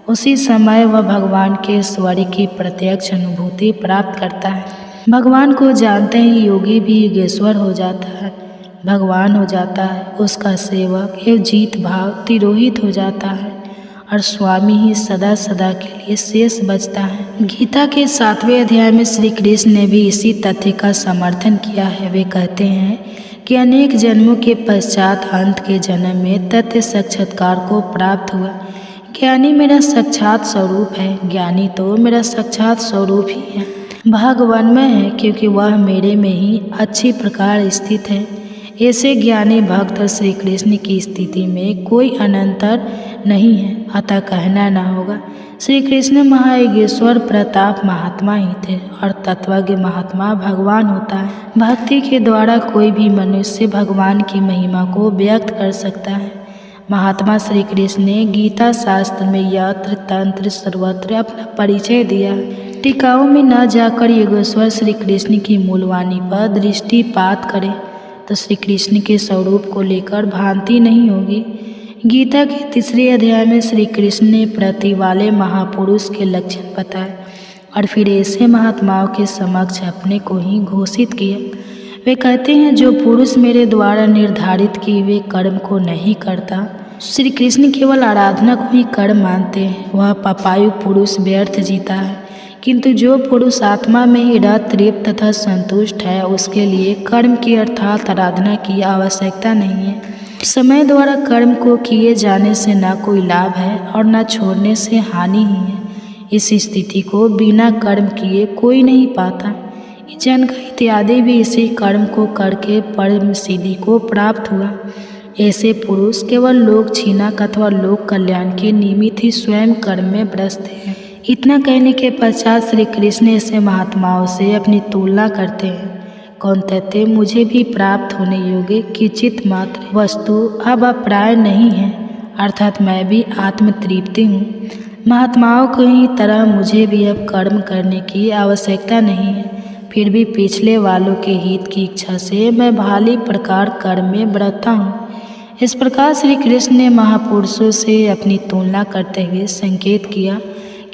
उसी समय वह भगवान के स्वर की प्रत्यक्ष अनुभूति प्राप्त करता है। भगवान को जानते ही योगी भी योगेश्वर हो जाता है, भगवान हो जाता है। उसका सेवक एवं जीत भाव तिरोहित हो जाता है और स्वामी ही सदा सदा के लिए शेष बचता है। गीता के 7वें अध्याय में श्री कृष्ण ने भी इसी तथ्य का समर्थन किया है। वे कहते हैं कि अनेक जन्मों के पश्चात अंत के जन्म में तथ्य साक्षात्कार को प्राप्त हुआ। ज्ञानी मेरा साक्षात स्वरूप है, ज्ञानी तो मेरा साक्षात स्वरूप ही है। भगवान में है क्योंकि वह मेरे में ही अच्छी प्रकार स्थित है। ऐसे ज्ञानी भक्त और श्री कृष्ण की स्थिति में कोई अनंतर नहीं है, अतः कहना न होगा। श्री कृष्ण महायोगेश्वर प्रताप महात्मा ही थे और तत्वज्ञ महात्मा भगवान होता है। भक्ति के द्वारा कोई भी मनुष्य भगवान की महिमा को व्यक्त कर सकता है। महात्मा श्री कृष्ण ने गीता शास्त्र में यत्र तंत्र सर्वत्र अपना परिचय दिया। टीकाओं में न जाकर योगेश्वर श्री कृष्ण की मूलवाणी पर दृष्टिपात करें तो श्री कृष्ण के स्वरूप को लेकर भ्रांति नहीं होगी। गीता के 3 अध्याय में श्री कृष्ण ने प्रति वाले महापुरुष के लक्षण बताए और फिर ऐसे महात्माओं के समक्ष अपने को ही घोषित किया। वे कहते हैं, जो पुरुष मेरे द्वारा निर्धारित किए हुए कर्म को नहीं करता, श्री कृष्ण केवल आराधना को ही कर्म मानते हैं, वह पापायु पुरुष व्यर्थ जीता है। किंतु जो पुरुष आत्मा में ही तृप्त तथा संतुष्ट है, उसके लिए कर्म की अर्थात आराधना की आवश्यकता नहीं है। समय द्वारा कर्म को किए जाने से न कोई लाभ है और न छोड़ने से हानि ही है। इस स्थिति को बिना कर्म किए कोई नहीं पाता। जनक इत्यादि भी इसी कर्म को करके परम सिद्धि को प्राप्त हुआ। ऐसे पुरुष केवल लोक छीनक अथवा लोक कल्याण के निमित्त ही स्वयं कर्म में व्यस्त हैं। इतना कहने के पश्चात श्री कृष्ण ऐसे महात्माओं से अपनी तुलना करते हैं। कौन्तेय, मुझे भी प्राप्त होने योग्य किंचित मात्र वस्तु अब अप्राय नहीं है, अर्थात मैं भी आत्म तृप्ति हूँ। महात्माओं की तरह मुझे भी अब कर्म करने की आवश्यकता नहीं है, फिर भी पिछले वालों के हित की इच्छा से मैं भाली प्रकार कर्म में बरतता हूँ। इस प्रकार श्री कृष्ण ने महापुरुषों से अपनी तुलना करते हुए संकेत किया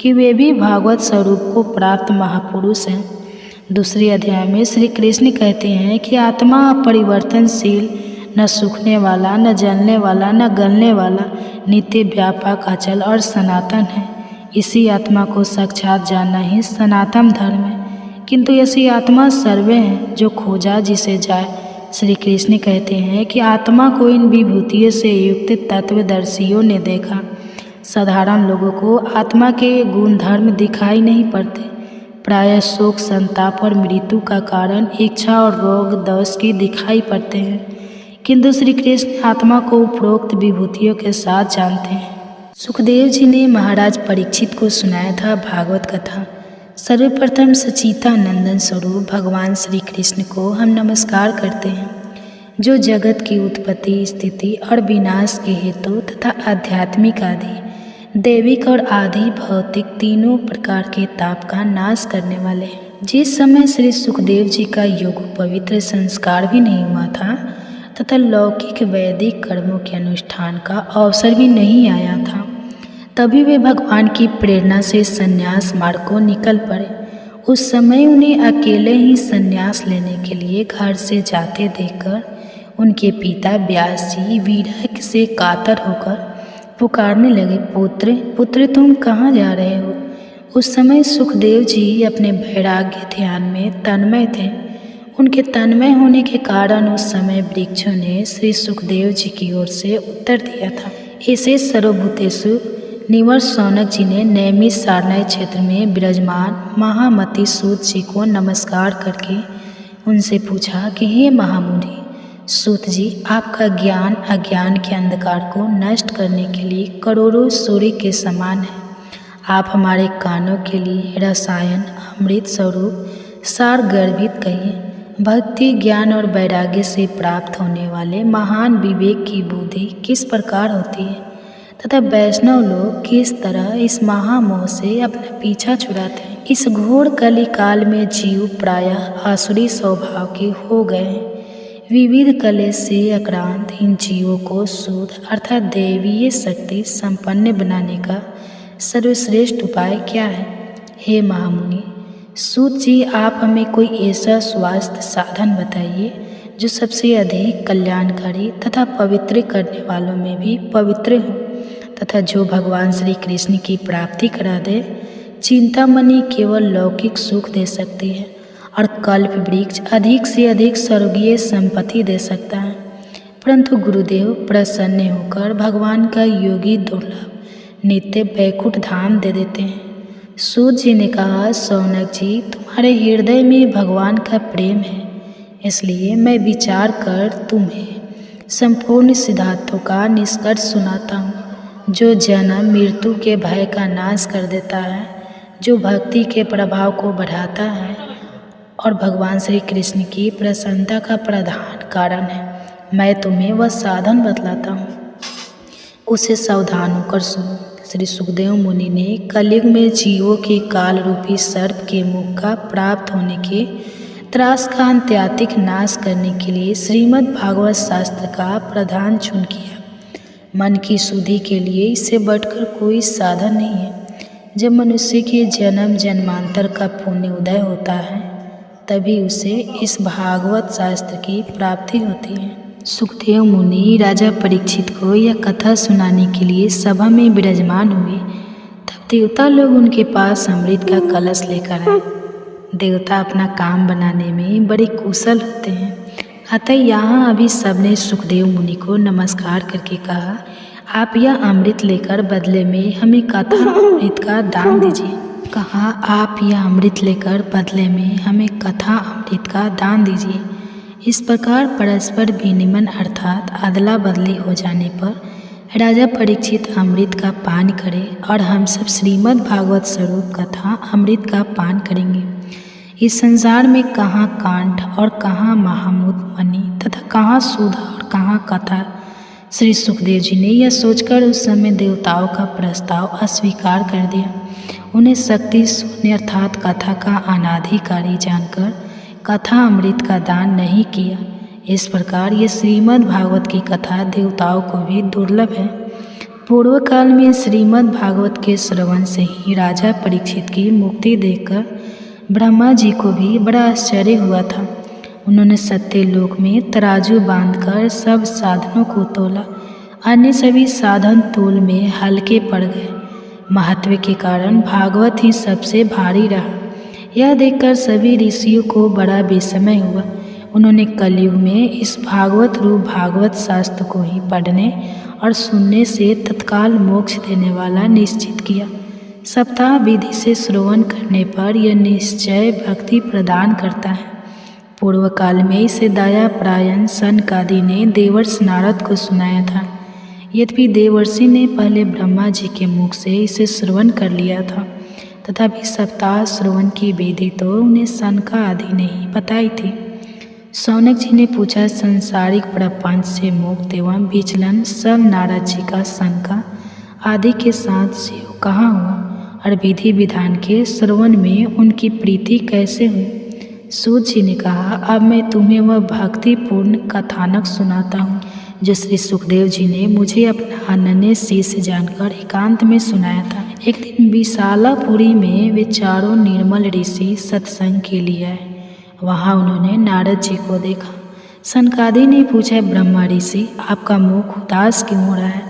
कि वे भी भागवत स्वरूप को प्राप्त महापुरुष हैं। 2 अध्याय में श्री कृष्ण कहते हैं कि आत्मा अपरिवर्तनशील, न सूखने वाला, न जलने वाला, न गलने वाला, नित्य व्यापक, अचल और सनातन है। इसी आत्मा को साक्षात जानना ही सनातन धर्म है। किंतु ऐसी आत्मा सर्वे है जो खोजा जिसे जाए। श्री कृष्ण कहते हैं कि आत्मा को इन विभूतियों से युक्त तत्वदर्शियों ने देखा। साधारण लोगों को आत्मा के गुण धर्म दिखाई नहीं पड़ते। प्रायः शोक, संताप और मृत्यु का कारण इच्छा और रोग दोष की दिखाई पड़ते हैं, किंतु श्री कृष्ण आत्मा को उपरोक्त विभूतियों के साथ जानते हैं। सुखदेव जी ने महाराज परीक्षित को सुनाया था भागवत कथा। सर्वप्रथम सच्चिदानंद स्वरूप भगवान श्री कृष्ण को हम नमस्कार करते हैं, जो जगत की उत्पत्ति, स्थिति और विनाश के हेतु तथा आध्यात्मिक आदि, दैविक और आदि भौतिक तीनों प्रकार के ताप का नाश करने वाले हैं। जिस समय श्री सुखदेव जी का योग पवित्र संस्कार भी नहीं हुआ था तथा लौकिक वैदिक कर्मों के अनुष्ठान का अवसर भी नहीं आया था, तभी वे भगवान की प्रेरणा से संन्यास मार्ग को निकल पड़े। उस समय उन्हें अकेले ही संन्यास लेने के लिए घर से जाते देखकर उनके पिता व्यास जी विरह से कातर होकर पुकारने लगे, पुत्र पुत्र तुम कहाँ जा रहे हो। उस समय सुखदेव जी अपने वैराग्य ध्यान में तन्मय थे। उनके तन्मय होने के कारण उस समय वृक्षों ने श्री सुखदेव जी की ओर से उत्तर दिया था। ऐसे सर्वभूतेषु निवर शौनक जी ने नैमिष सारनाथ क्षेत्र में विराजमान महामति सूत जी को नमस्कार करके उनसे पूछा कि हे महामुनि सूत जी, आपका ज्ञान अज्ञान के अंधकार को नष्ट करने के लिए करोड़ों सूर्य के समान है। आप हमारे कानों के लिए रसायन अमृत स्वरूप सार गर्भित कहिए। भक्ति, ज्ञान और वैराग्य से प्राप्त होने वाले महान विवेक की बुद्धि किस प्रकार होती है तथा वैष्णव लोग किस तरह इस महामोह से अपना पीछा छुड़ाते हैं। इस घोर कली काल में जीव प्रायः आसुरी स्वभाव के हो गए हैं। विविध कलेश से आक्रांत इन जीवों को शुद्ध अर्थात दैवीय शक्ति संपन्न बनाने का सर्वश्रेष्ठ उपाय क्या है। हे महामुनि सूत जी, आप हमें कोई ऐसा स्वास्थ्य साधन बताइए जो सबसे अधिक कल्याणकारी तथा पवित्र करने वालों में भी पवित्र हो तथा जो भगवान श्री कृष्ण की प्राप्ति करा दे। चिंतामणि केवल लौकिक सुख दे सकती है और कल्प वृक्ष अधिक से अधिक स्वर्गीय संपत्ति दे सकता है, परंतु गुरुदेव प्रसन्न होकर भगवान का योगी दुर्लभ नित्य बैकुंठ धाम दे देते हैं। सूत जी ने कहा, शौनक जी, तुम्हारे हृदय में भगवान का प्रेम है, इसलिए मैं विचार कर तुम्हें संपूर्ण सिद्धांतों का निष्कर्ष सुनाता हूँ, जो जन्म मृत्यु के भय का नाश कर देता है, जो भक्ति के प्रभाव को बढ़ाता है और भगवान श्री कृष्ण की प्रसन्नता का प्रधान कारण है। मैं तुम्हें वह साधन बतलाता हूँ, उसे सावधान होकर सुनो। श्री सुखदेव मुनि ने कलयुग में जीवों के काल रूपी सर्प के मुख का प्राप्त होने के त्रास का अंत्यातिक नाश करने के लिए श्रीमद् भागवत शास्त्र का प्रधान चुन किया। मन की शुद्धि के लिए इससे बढ़कर कोई साधन नहीं है। जब मनुष्य के जन्म जन्मांतर का पुण्य उदय होता है, तभी उसे इस भागवत शास्त्र की प्राप्ति होती है। सुखदेव मुनि राजा परीक्षित को यह कथा सुनाने के लिए सभा में विराजमान हुए। तब देवता लोग उनके पास अमृत का कलश लेकर आए। देवता अपना काम बनाने में बड़े कुशल होते हैं, अतः यहाँ अभी सबने सुखदेव मुनि को नमस्कार करके कहा, आप यह अमृत लेकर बदले में हमें कथा अमृत का दान दीजिए। कहा, आप यह अमृत लेकर बदले में हमें कथा अमृत का दान दीजिए। इस प्रकार परस्पर विनिमय अर्थात अदला बदली हो जाने पर राजा परीक्षित अमृत का पान करें और हम सब श्रीमद् भागवत स्वरूप कथा अमृत का पान करेंगे। इस संसार में कहाँ कांठ और कहाँ महामूद मणि तथा कहाँ सुधा और कहाँ कथा। श्री सुखदेव जी ने यह सोचकर उस समय देवताओं का प्रस्ताव अस्वीकार कर दिया। उन्हें शक्ति शून्य अर्थात कथा का अनाधिकारी जानकर कथा अमृत का दान नहीं किया। इस प्रकार ये श्रीमद् भागवत की कथा देवताओं को भी दुर्लभ है। पूर्व काल में श्रीमद् भागवत के श्रवण से ही राजा परीक्षित की मुक्ति देखकर ब्रह्मा जी को भी बड़ा आश्चर्य हुआ था। उन्होंने सत्यलोक में तराजू बांधकर सब साधनों को तोला। अन्य सभी साधन तोल में हल्के पड़ गए। महत्व के कारण भागवत ही सबसे भारी रहा। यह देखकर सभी ऋषियों को बड़ा विस्मय हुआ। उन्होंने कलयुग में इस भागवत रूप भागवत शास्त्र को ही पढ़ने और सुनने से तत्काल मोक्ष देने वाला निश्चित किया। सप्ताह विधि से श्रवण करने पर यह निश्चय भक्ति प्रदान करता है। पूर्व काल में इसे दयापरायण सनकादि ने देवर्षि नारद को सुनाया था। यद्यपि देवर्षि ने पहले ब्रह्मा जी के मुख से इसे श्रवण कर लिया था, तथापि सप्ताह श्रवण की विधि तो उन्हें सनका आदि ने ही बताई थी। शौनक जी ने पूछा, संसारिक प्रपंच से मुक्त एवं विचलन सब नारद जी का सनका आदि के साथ शिव कहाँ हुआ और विधि विधान के श्रवण में उनकी प्रीति कैसे हुई। सूत जी ने कहा, अब मैं तुम्हें वह भक्तिपूर्ण कथानक सुनाता हूँ जो श्री सुखदेव जी ने मुझे अपना अनन्य शिष्य जानकर एकांत में सुनाया था। एक दिन विशालापुरी में वे चारों निर्मल ऋषि सत्संग के लिए आए। वहाँ उन्होंने नारद जी को देखा। सनकादि ने पूछा, ब्रह्मा ऋषि, आपका मुख उदास क्यों हो रहा है?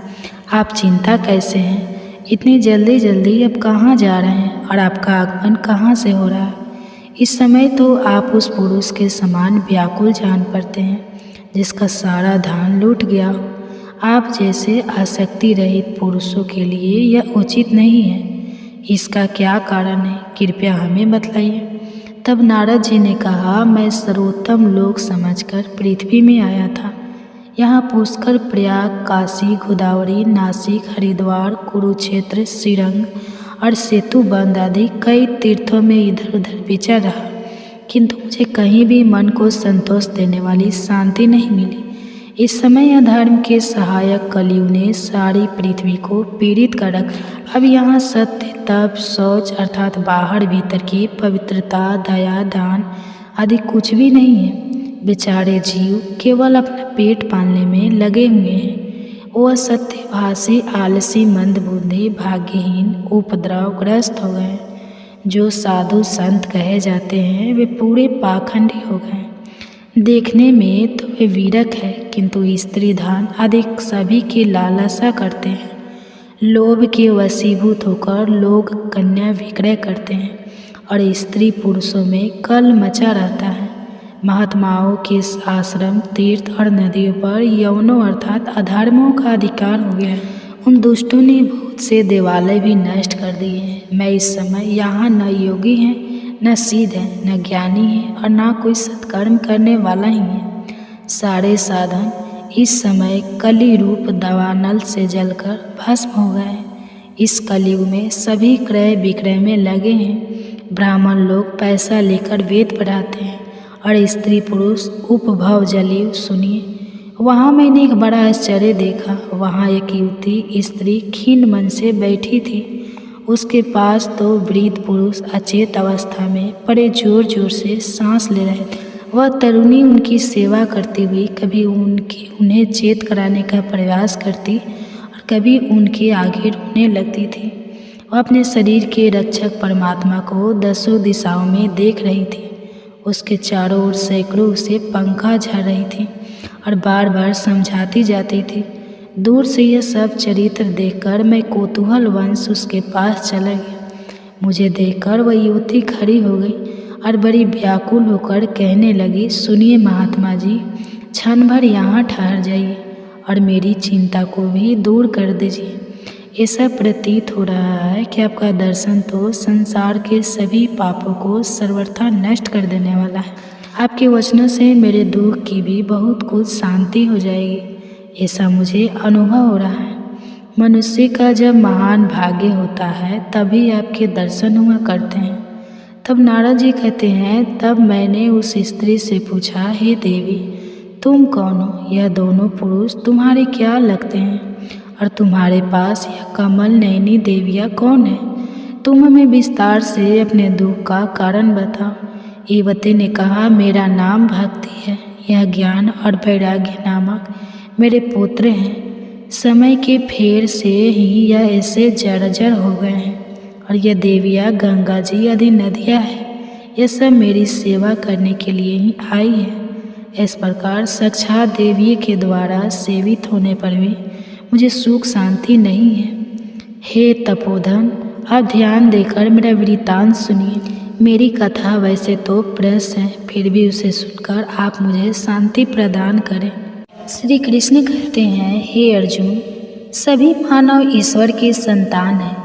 आप चिंता कैसे हैं? इतनी जल्दी जल्दी अब कहाँ जा रहे हैं और आपका आगमन कहाँ से हो रहा है? इस समय तो आप उस पुरुष के समान व्याकुल जान पड़ते हैं जिसका सारा धन लूट गया हो। आप जैसे आसक्ति रहित पुरुषों के लिए यह उचित नहीं है। इसका क्या कारण है, कृपया हमें बतलाइए। तब नारद जी ने कहा, मैं सर्वोत्तम लोक समझकर पृथ्वी में आया था। यहाँ पुष्कर, प्रयाग, काशी, गोदावरी, नासिक, हरिद्वार, कुरुक्षेत्र, श्रीरंग और सेतुबंध आदि कई तीर्थों में इधर उधर विचर रहा, किंतु मुझे कहीं भी मन को संतोष देने वाली शांति नहीं मिली। इस समय अधर्म के सहायक कलयुग ने सारी पृथ्वी को पीड़ित कर रखा। अब यहाँ सत्य, तप, शौच अर्थात बाहर भीतर की पवित्रता, दया, दान आदि कुछ भी नहीं है। बेचारे जीव केवल अपना पेट पालने में लगे हुए हैं। वो असत्यभाषी, आलसी, मंदबुद्धि, भाग्यहीन, उपद्रवग्रस्त हो गए। जो साधु संत कहे जाते हैं वे पूरे पाखंडी हो गए। देखने में तो वे वीरक है, किंतु स्त्री धन आदि सभी की लालसा करते हैं। लोभ के वशीभूत होकर लोग कन्या विक्रय करते हैं और स्त्री पुरुषों में कल मचा रहता है। महात्माओं के आश्रम, तीर्थ और नदियों पर यौनों अर्थात अधर्मों का अधिकार हो गया है। उन दुष्टों ने बहुत से देवालय भी नष्ट कर दिए हैं। मैं इस समय यहाँ न योगी हैं न सिद्ध है, न ज्ञानी है और न कोई सत्कर्म करने वाला ही है। सारे साधन इस समय कली रूप दावानल से जलकर भस्म हो गए हैं। इस कलयुग में सभी क्रय विक्रय में लगे हैं। ब्राह्मण लोग पैसा लेकर वेद पढ़ाते हैं और स्त्री पुरुष उपभव जलीय। सुनिए, वहाँ मैंने एक बड़ा आश्चर्य देखा। वहाँ एक युवती स्त्री खीन मन से बैठी थी। उसके पास दो वृद्ध पुरुष अचेत अवस्था में बड़े जोर जोर से सांस ले रहे थे। वह तरुणी उनकी सेवा करती हुई कभी उन्हें चेत कराने का प्रयास करती और कभी उनके आगे रोने लगती थी। वह अपने शरीर के रक्षक परमात्मा को दसों दिशाओं में देख रही थी। उसके चारों ओर सैकड़ों उसे पंखा झड़ रही थी और बार बार समझाती जाती थी। दूर से यह सब चरित्र देखकर मैं कौतूहलवश उसके पास चला गया। मुझे देखकर वह युवती खड़ी हो गई और बड़ी व्याकुल होकर कहने लगी, सुनिए महात्मा जी, क्षण भर यहाँ ठहर जाइए और मेरी चिंता को भी दूर कर दीजिए। ऐसा प्रतीत हो रहा है कि आपका दर्शन तो संसार के सभी पापों को सर्वथा नष्ट कर देने वाला है। आपके वचनों से मेरे दुख की भी बहुत कुछ शांति हो जाएगी, ऐसा मुझे अनुभव हो रहा है। मनुष्य का जब महान भाग्य होता है तभी आपके दर्शन हुआ करते हैं। तब नारद जी कहते हैं, तब मैंने उस स्त्री से पूछा, हे देवी, तुम कौन हो? यह दोनों पुरुष तुम्हारे क्या लगते हैं और तुम्हारे पास यह कमल नयनी देवियाँ कौन है? तुम हमें विस्तार से अपने दुख का कारण बताओ। युवती ने कहा, मेरा नाम भक्ति है। यह ज्ञान और वैराग्य नामक मेरे पुत्र हैं। समय के फेर से ही यह ऐसे जर्जर हो गए हैं और यह देवियाँ गंगा जी आदि नदियाँ हैं। यह सब मेरी सेवा करने के लिए ही आई है। इस प्रकार साक्षात देवी के द्वारा सेवित होने पर भी मुझे सुख शांति नहीं है। हे तपोधन, आप ध्यान देकर मेरा वृत्तांत सुनिए। मेरी कथा वैसे तो प्रस है, फिर भी उसे सुनकर आप मुझे शांति प्रदान करें। श्री कृष्ण कहते हैं, हे अर्जुन, सभी मानव ईश्वर की संतान है।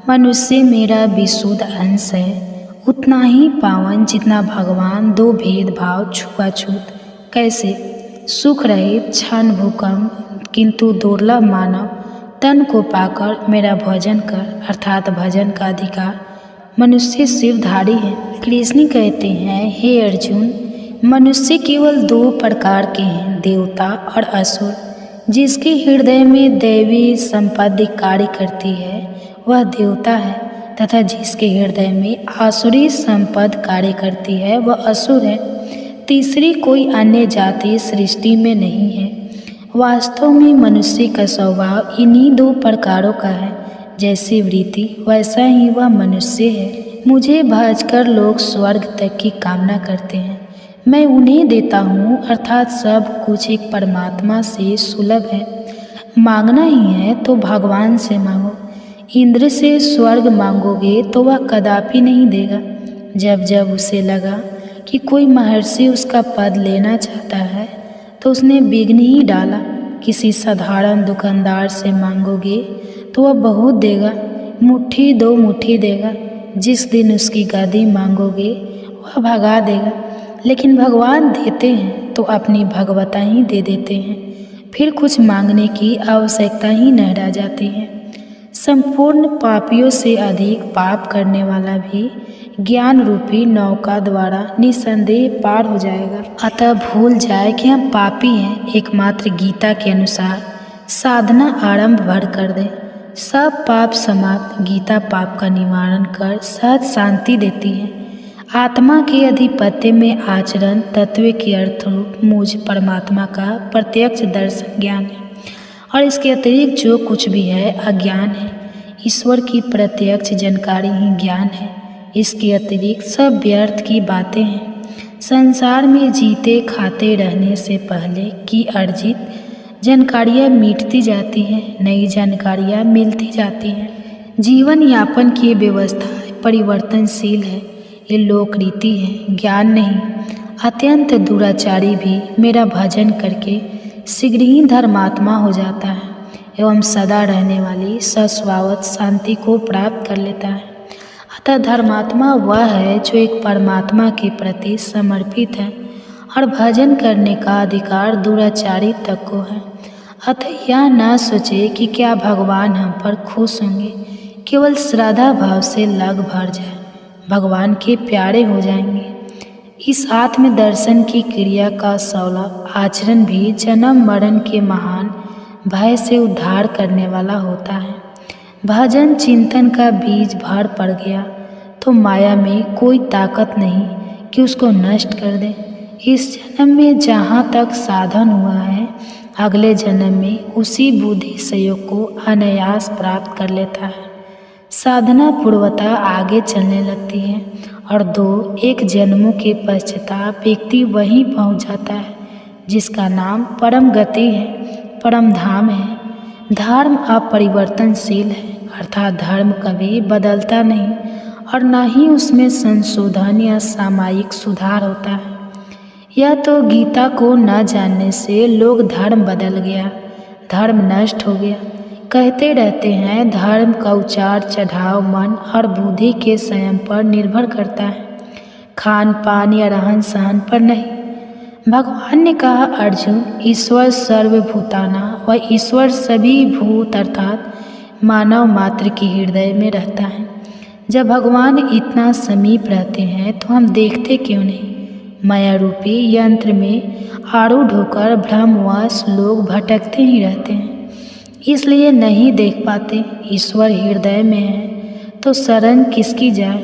मनुष्य मेरा विशुद्ध अंश है, उतना ही पावन जितना भगवान। दो भेदभाव, छुआछूत, कैसे सुख रहित क्षण भूकंप, किंतु दुर्लभ मानव तन को पाकर मेरा भजन कर, अर्थात भजन का अधिकार मनुष्य शिवधारी है। कृष्ण कहते हैं, हे अर्जुन, मनुष्य केवल दो प्रकार के हैं, देवता और असुर। जिसके हृदय में दैवी संपत्ति कार्य करती है वह देवता है, तथा जिसके हृदय में आसुरी संपद कार्य करती है वह असुर है। तीसरी कोई अन्य जाति सृष्टि में नहीं है। वास्तव में मनुष्य का स्वभाव इन्हीं दो प्रकारों का है। जैसी वृत्ति वैसा ही वह मनुष्य है। मुझे भजकर लोग स्वर्ग तक की कामना करते हैं, मैं उन्हें देता हूँ, अर्थात सब कुछ एक परमात्मा से सुलभ है। मांगना ही है तो भगवान से मांगो। इंद्र से स्वर्ग मांगोगे तो वह कदापि नहीं देगा। जब जब उसे लगा कि कोई महर्षि उसका पद लेना चाहता है तो उसने विघ्न ही डाला। किसी साधारण दुकानदार से मांगोगे तो वह बहुत देगा, मुट्ठी दो मुट्ठी देगा। जिस दिन उसकी गद्दी मांगोगे वह भगा देगा। लेकिन भगवान देते हैं तो अपनी भगवता ही दे देते हैं, फिर कुछ मांगने की आवश्यकता ही न रह जाती है। संपूर्ण पापियों से अधिक पाप करने वाला भी ज्ञान रूपी नौका द्वारा निसंदेह पार हो जाएगा। अतः भूल जाए कि हम पापी हैं, एकमात्र गीता के अनुसार साधना आरंभ भर कर दे। सब पाप समाप्त। गीता पाप का निवारण कर सहज शांति देती है। आत्मा के अधिपत्य में आचरण तत्व के अर्थ रूप मुझ परमात्मा का प्रत्यक्ष दर्शन ज्ञान है, और इसके अतिरिक्त जो कुछ भी है अज्ञान है। ईश्वर की प्रत्यक्ष जानकारी ही ज्ञान है। इसके अतिरिक्त सब व्यर्थ की बातें हैं। संसार में जीते खाते रहने से पहले की अर्जित जानकारियाँ मिटती जाती हैं, नई जानकारियाँ मिलती जाती हैं। जीवन यापन की व्यवस्था परिवर्तनशील है, ये लोक रीति है, ज्ञान नहीं। अत्यंत दुराचारी भी मेरा भजन करके शीघ्र ही धर्मात्मा हो जाता है एवं सदा रहने वाली सस्वावत शांति को प्राप्त कर लेता है। अतः धर्मात्मा वह है जो एक परमात्मा के प्रति समर्पित है और भजन करने का अधिकार दुराचारी तक को है। अतः यह ना सोचे कि क्या भगवान हम पर खुश होंगे, केवल श्रद्धा भाव से लग भर जाए, भगवान के प्यारे हो जाएंगे। इस आत्म दर्शन की क्रिया का सौला आचरण भी जन्म मरण के महान भय से उद्धार करने वाला होता है। भजन चिंतन का बीज भर पड़ गया तो माया में कोई ताकत नहीं कि उसको नष्ट कर दे। इस जन्म में जहाँ तक साधन हुआ है, अगले जन्म में उसी बुद्धि सहयोग को अनायास प्राप्त कर लेता है। साधना पूर्वता आगे चलने लगती है और 2-1 जन्मों के पश्चाताप व्यक्ति वहीं पहुंच जाता है जिसका नाम परम गति है, परम धाम है। धर्म अपरिवर्तनशील है, अर्थात धर्म कभी बदलता नहीं और न ही उसमें संशोधन या सामयिक सुधार होता है। यह तो गीता को न जानने से लोग धर्म बदल गया, धर्म नष्ट हो गया कहते रहते हैं। धर्म का उतार चढ़ाव मन और बुद्धि के संयम पर निर्भर करता है, खान पान या रहन सहन पर नहीं। भगवान ने कहा, अर्जुन, ईश्वर सर्वभूताना व ईश्वर सभी भूत अर्थात मानव मात्र के हृदय में रहता है। जब भगवान इतना समीप रहते हैं तो हम देखते क्यों नहीं? माया रूपी यंत्र में आरूढ़ होकर भ्रमवश लोग भटकते ही रहते हैं, इसलिए नहीं देख पाते। ईश्वर हृदय में है तो शरण किसकी जाए,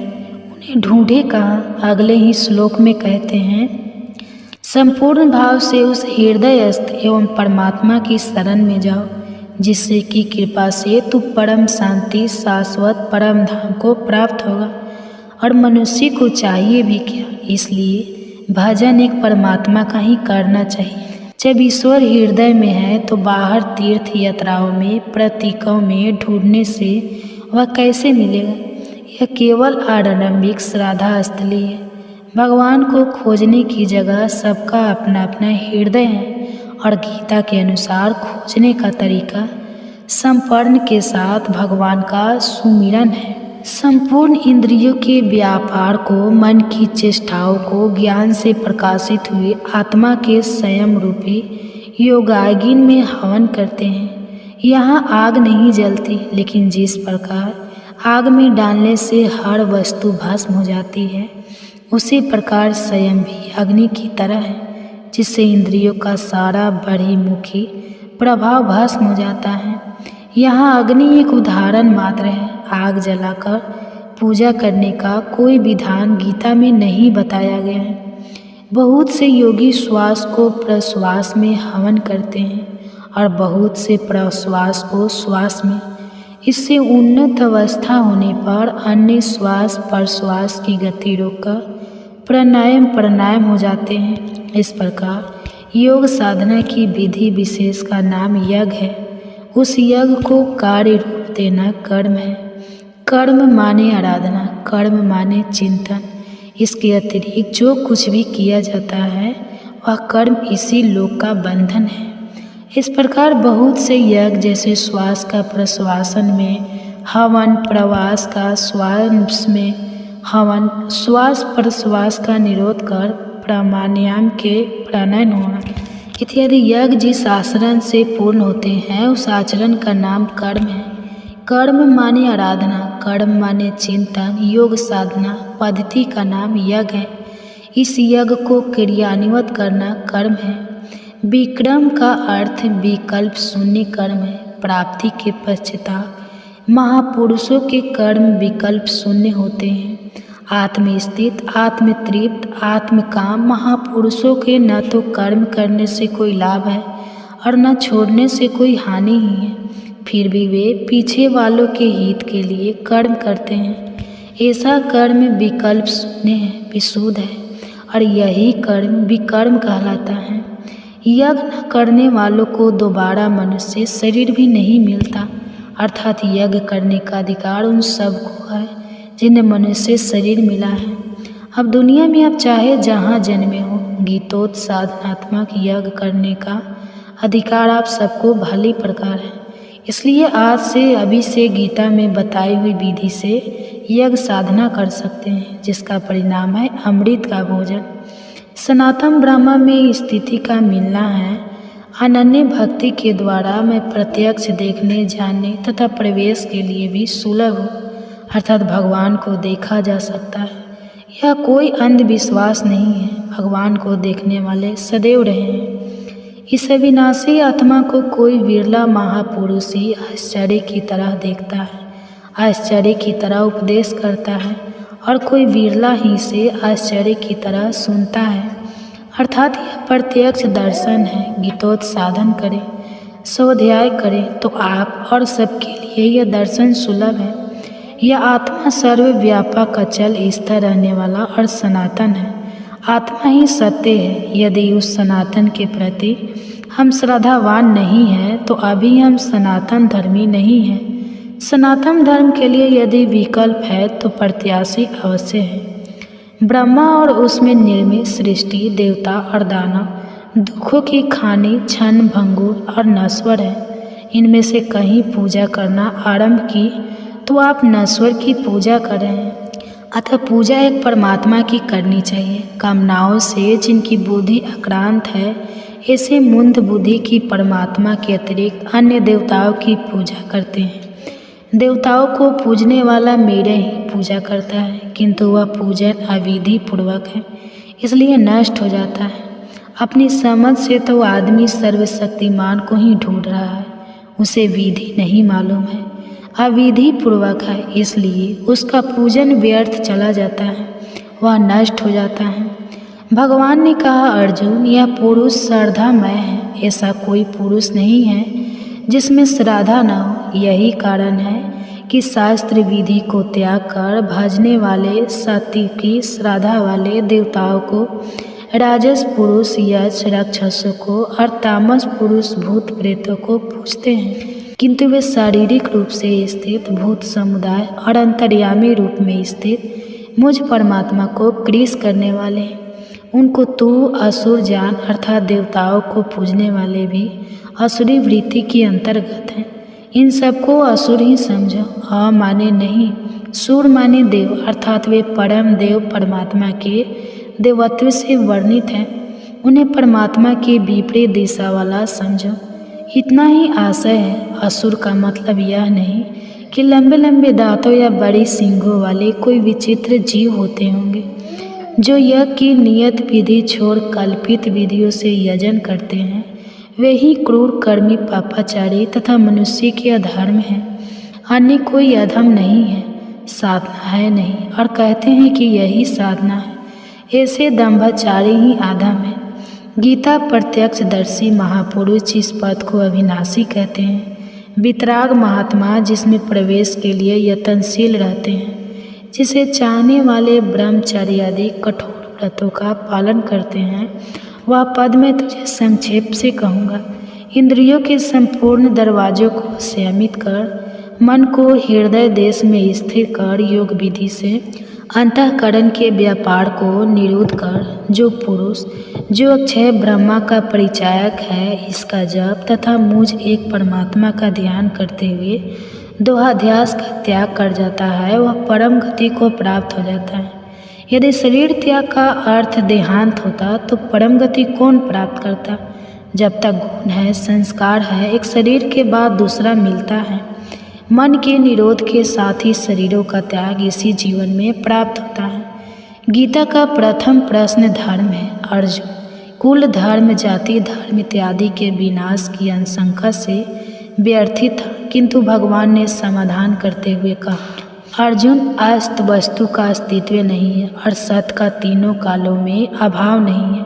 उन्हें ढूंढे कहाँ? अगले ही श्लोक में कहते हैं, संपूर्ण भाव से उस हृदयस्थ एवं परमात्मा की शरण में जाओ, जिससे कि कृपा से तू परम शांति शाश्वत परम धाम को प्राप्त होगा। और मनुष्य को चाहिए भी क्या? इसलिए भजन एक परमात्मा का ही करना चाहिए। जब ईश्वर हृदय में है तो बाहर तीर्थ यात्राओं में प्रतीकों में ढूंढने से वह कैसे मिलेगा? यह केवल आरंभिक श्रद्धा स्थली है। भगवान को खोजने की जगह सबका अपना अपना हृदय है और गीता के अनुसार खोजने का तरीका संपन्न के साथ भगवान का सुमिरन है। संपूर्ण इंद्रियों के व्यापार को, मन की चेष्टाओं को ज्ञान से प्रकाशित हुए आत्मा के संयम रूपी योगाग्नि में हवन करते हैं। यहाँ आग नहीं जलती, लेकिन जिस प्रकार आग में डालने से हर वस्तु भस्म हो जाती है, उसी प्रकार संयम भी अग्नि की तरह है, जिससे इंद्रियों का सारा बहिर्मुखी प्रभाव भस्म हो जाता है। यहाँ अग्नि एक उदाहरण मात्र है। आग जलाकर पूजा करने का कोई विधान गीता में नहीं बताया गया है। बहुत से योगी श्वास को प्रश्वास में हवन करते हैं और बहुत से प्रश्वास को श्वास में। इससे उन्नत अवस्था होने पर अन्य श्वास प्रश्वास की गति रोककर प्राणायाम हो जाते हैं। इस प्रकार योग साधना की विधि विशेष का नाम यज्ञ है। उस यज्ञ को कार्य रूप देना कर्म है। कर्म माने आराधना, कर्म माने चिंतन। इसके अतिरिक्त जो कुछ भी किया जाता है वह कर्म इसी लोक का बंधन है। इस प्रकार बहुत से यज्ञ जैसे श्वास का प्रश्वासन में हवन, प्रवास का श्वास में हवन, श्वास प्रश्वास का निरोध कर प्राणायाम के प्राणायाम होना इत्यादि यज्ञ जिस आचरण से पूर्ण होते हैं उस आचरण का नाम कर्म है। कर्म माने आराधना, कर्म माने चिंतन, योग साधना पद्धति का नाम यज्ञ है। इस यज्ञ को क्रियान्वित करना कर्म है। विक्रम का अर्थ विकल्प शून्य कर्म है। प्राप्ति के पश्चाताप महापुरुषों के कर्म विकल्प शून्य होते हैं। आत्मस्थित, आत्मतृप्त, आत्मकाम महापुरुषों के न तो कर्म करने से कोई लाभ है और न छोड़ने से कोई हानि ही है, फिर भी वे पीछे वालों के हित के लिए कर्म करते हैं। ऐसा कर्म विकल्प शून्य है, विशुद्ध है और यही कर्म विकर्म कहलाता है। यज्ञ न करने वालों को दोबारा मनुष्य शरीर भी नहीं मिलता, अर्थात यज्ञ करने का अधिकार उन सबको है जिन्हें मनुष्य शरीर मिला है। अब दुनिया में आप चाहे जहाँ जन्मे हो, गीतोक्त साधनात्मक यज्ञ करने का अधिकार आप सबको भली प्रकार है। इसलिए आज से अभी से गीता में बताई हुई विधि से यज्ञ साधना कर सकते हैं, जिसका परिणाम है अमृत का भोजन। सनातन ब्रह्म में स्थिति का मिलना है। अनन्य भक्ति के द्वारा मैं प्रत्यक्ष देखने, जानने तथा प्रवेश के लिए भी सुलभ हूँ, अर्थात भगवान को देखा जा सकता है। यह कोई अंधविश्वास नहीं है। भगवान को देखने वाले सदैव रहे हैं। इस अविनाशी आत्मा को कोई विरला महापुरुष ही आश्चर्य की तरह देखता है, आश्चर्य की तरह उपदेश करता है, और कोई विरला ही से आश्चर्य की तरह सुनता है, अर्थात यह प्रत्यक्ष दर्शन है। गीतोत्साधन करें, स्वाध्याय करें तो आप और सबके लिए यह दर्शन सुलभ है। यह आत्मा सर्वव्यापक, अचल, स्थिर रहने वाला और सनातन है। आत्मा ही सत्य है। यदि उस सनातन के प्रति हम श्रद्धावान नहीं हैं तो अभी हम सनातन धर्मी नहीं हैं। सनातन धर्म के लिए यदि विकल्प है तो प्रत्याशी अवश्य है। ब्रह्मा और उसमें निर्मित सृष्टि, देवता और दानव दुखों की खानी, क्षण भंगुर और नश्वर है। इनमें से कहीं पूजा करना आरंभ की तो आप नश्वर की पूजा कर रहे हैं। अतः पूजा एक परमात्मा की करनी चाहिए। कामनाओं से जिनकी बुद्धि आक्रांत है, ऐसे मुंद बुद्धि की परमात्मा के अतिरिक्त अन्य देवताओं की पूजा करते हैं। देवताओं को पूजने वाला मेरे ही पूजा करता है, किंतु वह पूजन अविधि पूर्वक है, इसलिए नष्ट हो जाता है। अपनी समझ से तो आदमी सर्वशक्तिमान को ही ढूंढ रहा है, उसे विधि नहीं मालूम है, अविधि पूर्वक है, इसलिए उसका पूजन व्यर्थ चला जाता है, वह नष्ट हो जाता है। भगवान ने कहा, अर्जुन, यह पुरुष श्रद्धामय है। ऐसा कोई पुरुष नहीं है जिसमें श्रद्धा न हो। यही कारण है कि शास्त्र विधि को त्याग कर भजने वाले सात्विकी श्रद्धा वाले देवताओं को, राजस पुरुष यक्ष राक्षसों को और तामस पुरुष भूत प्रेतों को पूजते हैं, किंतु वे शारीरिक रूप से स्थित भूत समुदाय और अंतर्यामी रूप में स्थित मुझ परमात्मा को क्रीस करने वाले हैं। उनको तू असुर जान, अर्थात देवताओं को पूजने वाले भी असुरी वृत्ति के अंतर्गत हैं। इन सबको असुर ही समझो। अ माने नहीं, सुर माने देव, अर्थात वे परम देव परमात्मा के देवत्व से वर्णित हैं। उन्हें परमात्मा की विपरीत दिशा वाला समझो। इतना ही आशय है। असुर का मतलब यह नहीं कि लंबे लंबे दांतों या बड़ी सींगों वाले कोई विचित्र जीव होते होंगे जो यज्ञ की नियत विधि छोड़ कल्पित विधियों से यजन करते हैं। वे ही क्रूर, कर्मी, पापाचारी तथा मनुष्य के अधर्म हैं। अन्य कोई अधम नहीं है, साधना है नहीं, और कहते हैं कि यही साधना है। ऐसे दंभाचारी ही आधम है। गीता प्रत्यक्षदर्शी महापुरुष इस पद को अविनाशी कहते हैं। वितराग महात्मा जिसमें प्रवेश के लिए यत्नशील रहते हैं, जिसे चाहने वाले ब्रह्मचर्य आदि कठोर व्रतों का पालन करते हैं, वह पद मैं तुझे संक्षेप से कहूँगा। इंद्रियों के संपूर्ण दरवाजों को संयमित कर, मन को हृदय देश में स्थिर कर, योग विधि से अंतःकरण के व्यापार को निरुद्ध कर, जो पुरुष जो अक्षय ब्रह्मा का परिचायक है, इसका जप तथा मुझ एक परमात्मा का ध्यान करते हुए दोहाध्यास का त्याग कर जाता है, वह परम गति को प्राप्त हो जाता है। यदि शरीर त्याग का अर्थ देहांत होता तो परम गति कौन प्राप्त करता? जब तक गुण है, संस्कार है, एक शरीर के बाद दूसरा मिलता है। मन के निरोध के साथ ही शरीरों का त्याग इसी जीवन में प्राप्त होता है। गीता का प्रथम प्रश्न धर्म है। अर्जुन, कुल धर्म, जाति धर्म इत्यादि के विनाश की आशंका से व्यर्थित था, किंतु भगवान ने समाधान करते हुए कहा, अर्जुन, अस्त वस्तु का अस्तित्व नहीं है और सत का तीनों कालों में अभाव नहीं है।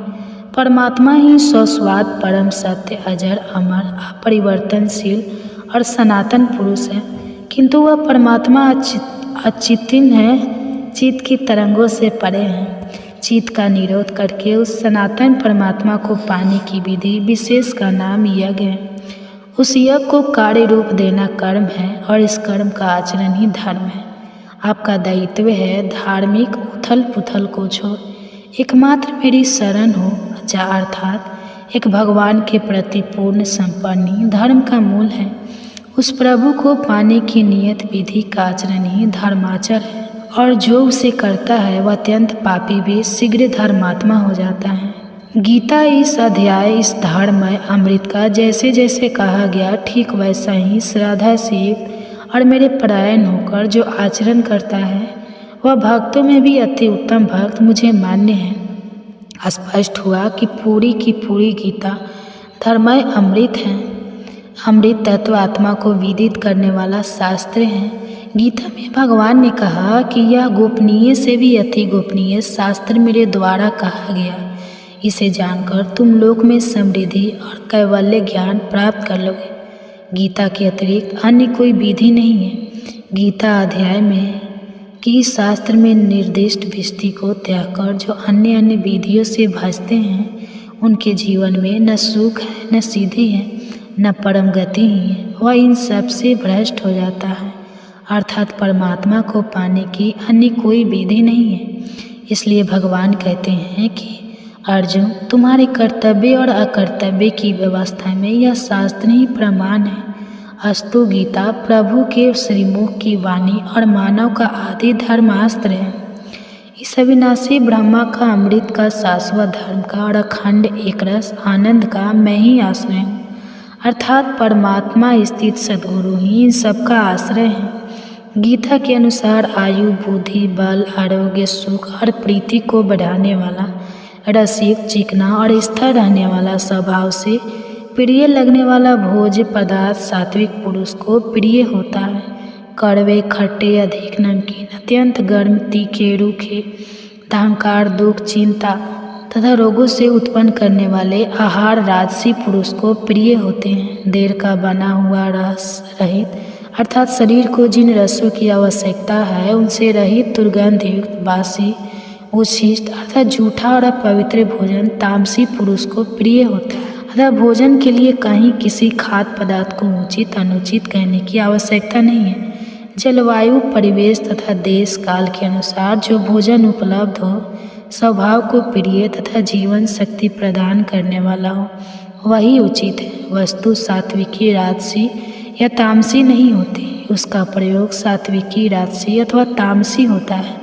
परमात्मा ही स्वस्वाद परम सत्य, अजर, अमर, अपरिवर्तनशील और सनातन पुरुष है, किंतु वह परमात्मा अचिंतन है, चित्त की तरंगों से परे हैं। चित्त का निरोध करके उस सनातन परमात्मा को पाने की विधि विशेष का नाम यज्ञ है। उस यज्ञ को कार्य रूप देना कर्म है और इस कर्म का आचरण ही धर्म है। आपका दायित्व है धार्मिक उथल पुथल को छोड़ एकमात्र मेरी शरण हो जा, अर्थात एक भगवान के प्रति पूर्ण समर्पण ही धर्म का मूल है। उस प्रभु को पाने की नियत विधि का आचरण ही धर्माचर है। और जो उसे करता है वह अत्यंत पापी भी शीघ्र धर्मात्मा हो जाता है। गीता इस अध्याय इस धर्ममय अमृत का जैसे जैसे कहा गया ठीक वैसा ही श्रद्धा से और मेरे परायण होकर जो आचरण करता है वह भक्तों में भी अति उत्तम भक्त मुझे मान्य है। स्पष्ट हुआ कि पूरी की पूरी गीता धर्ममय अमृत है। अमृत तत्व आत्मा को विदित करने वाला शास्त्र है। गीता में भगवान ने कहा कि यह गोपनीय से भी अति गोपनीय शास्त्र मेरे द्वारा कहा गया। इसे जानकर तुम लोक में समृद्धि और कैवल्य ज्ञान प्राप्त कर लोगे। गीता के अतिरिक्त अन्य कोई विधि नहीं है। गीता अध्याय में कि शास्त्र में निर्दिष्ट विधि को त्याग कर जो अन्य अन्य विधियों से भजते हैं उनके जीवन में न सुख है, न सिद्धि है, न परम गति ही है। वह इन सब से भ्रष्ट हो जाता है। अर्थात परमात्मा को पाने की अन्य कोई विधि नहीं है। इसलिए भगवान कहते हैं कि अर्जुन, तुम्हारे कर्तव्य और अकर्तव्य की व्यवस्था में यह शास्त्र ही प्रमाण है। अस्तु गीता प्रभु के श्रीमुख की वाणी और मानव का आदि धर्मास्त्र है। इस अविनाशी ब्रह्मा का अमृत का शाश्वत धर्म का और अखंड एकरस आनंद का मैं ही आश्रय हूँ। अर्थात परमात्मा स्थित सद्गुरु ही इन सबका आश्रय है। गीता के अनुसार आयु, बुद्धि, बल, आरोग्य, सुख और प्रीति को बढ़ाने वाला, रसिक, चिकना और स्थिर रहने वाला, स्वभाव से प्रिय लगने वाला भोज्य पदार्थ सात्विक पुरुष को प्रिय होता है। कड़वे, खट्टे, अधिक नमकीन, अत्यंत गर्म, तीखे, रूखे, अहंकार, दुख, चिंता तथा रोगों से उत्पन्न करने वाले आहार राजसी पुरुष को प्रिय होते हैं। देर का बना हुआ रस रहित अर्थात शरीर को जिन रसों की आवश्यकता है उनसे रहित दुर्गंध युक्त, बासी, उच्छिष्ट अर्थात झूठा और अपवित्र भोजन तामसी पुरुष को प्रिय होता है। अतः भोजन के लिए कहीं किसी खाद्य पदार्थ को उचित अनुचित कहने की आवश्यकता नहीं है। जलवायु, परिवेश तथा देश काल के अनुसार जो भोजन उपलब्ध हो, स्वभाव को प्रिय तथा जीवन शक्ति प्रदान करने वाला हो, वही उचित है। वस्तु सात्विकी, राजसी या तामसी नहीं होती, उसका प्रयोग सात्विकी, राजसी अथवा तामसी होता है।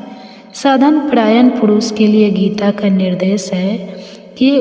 साधन परायण पुरुष के लिए गीता का निर्देश है कि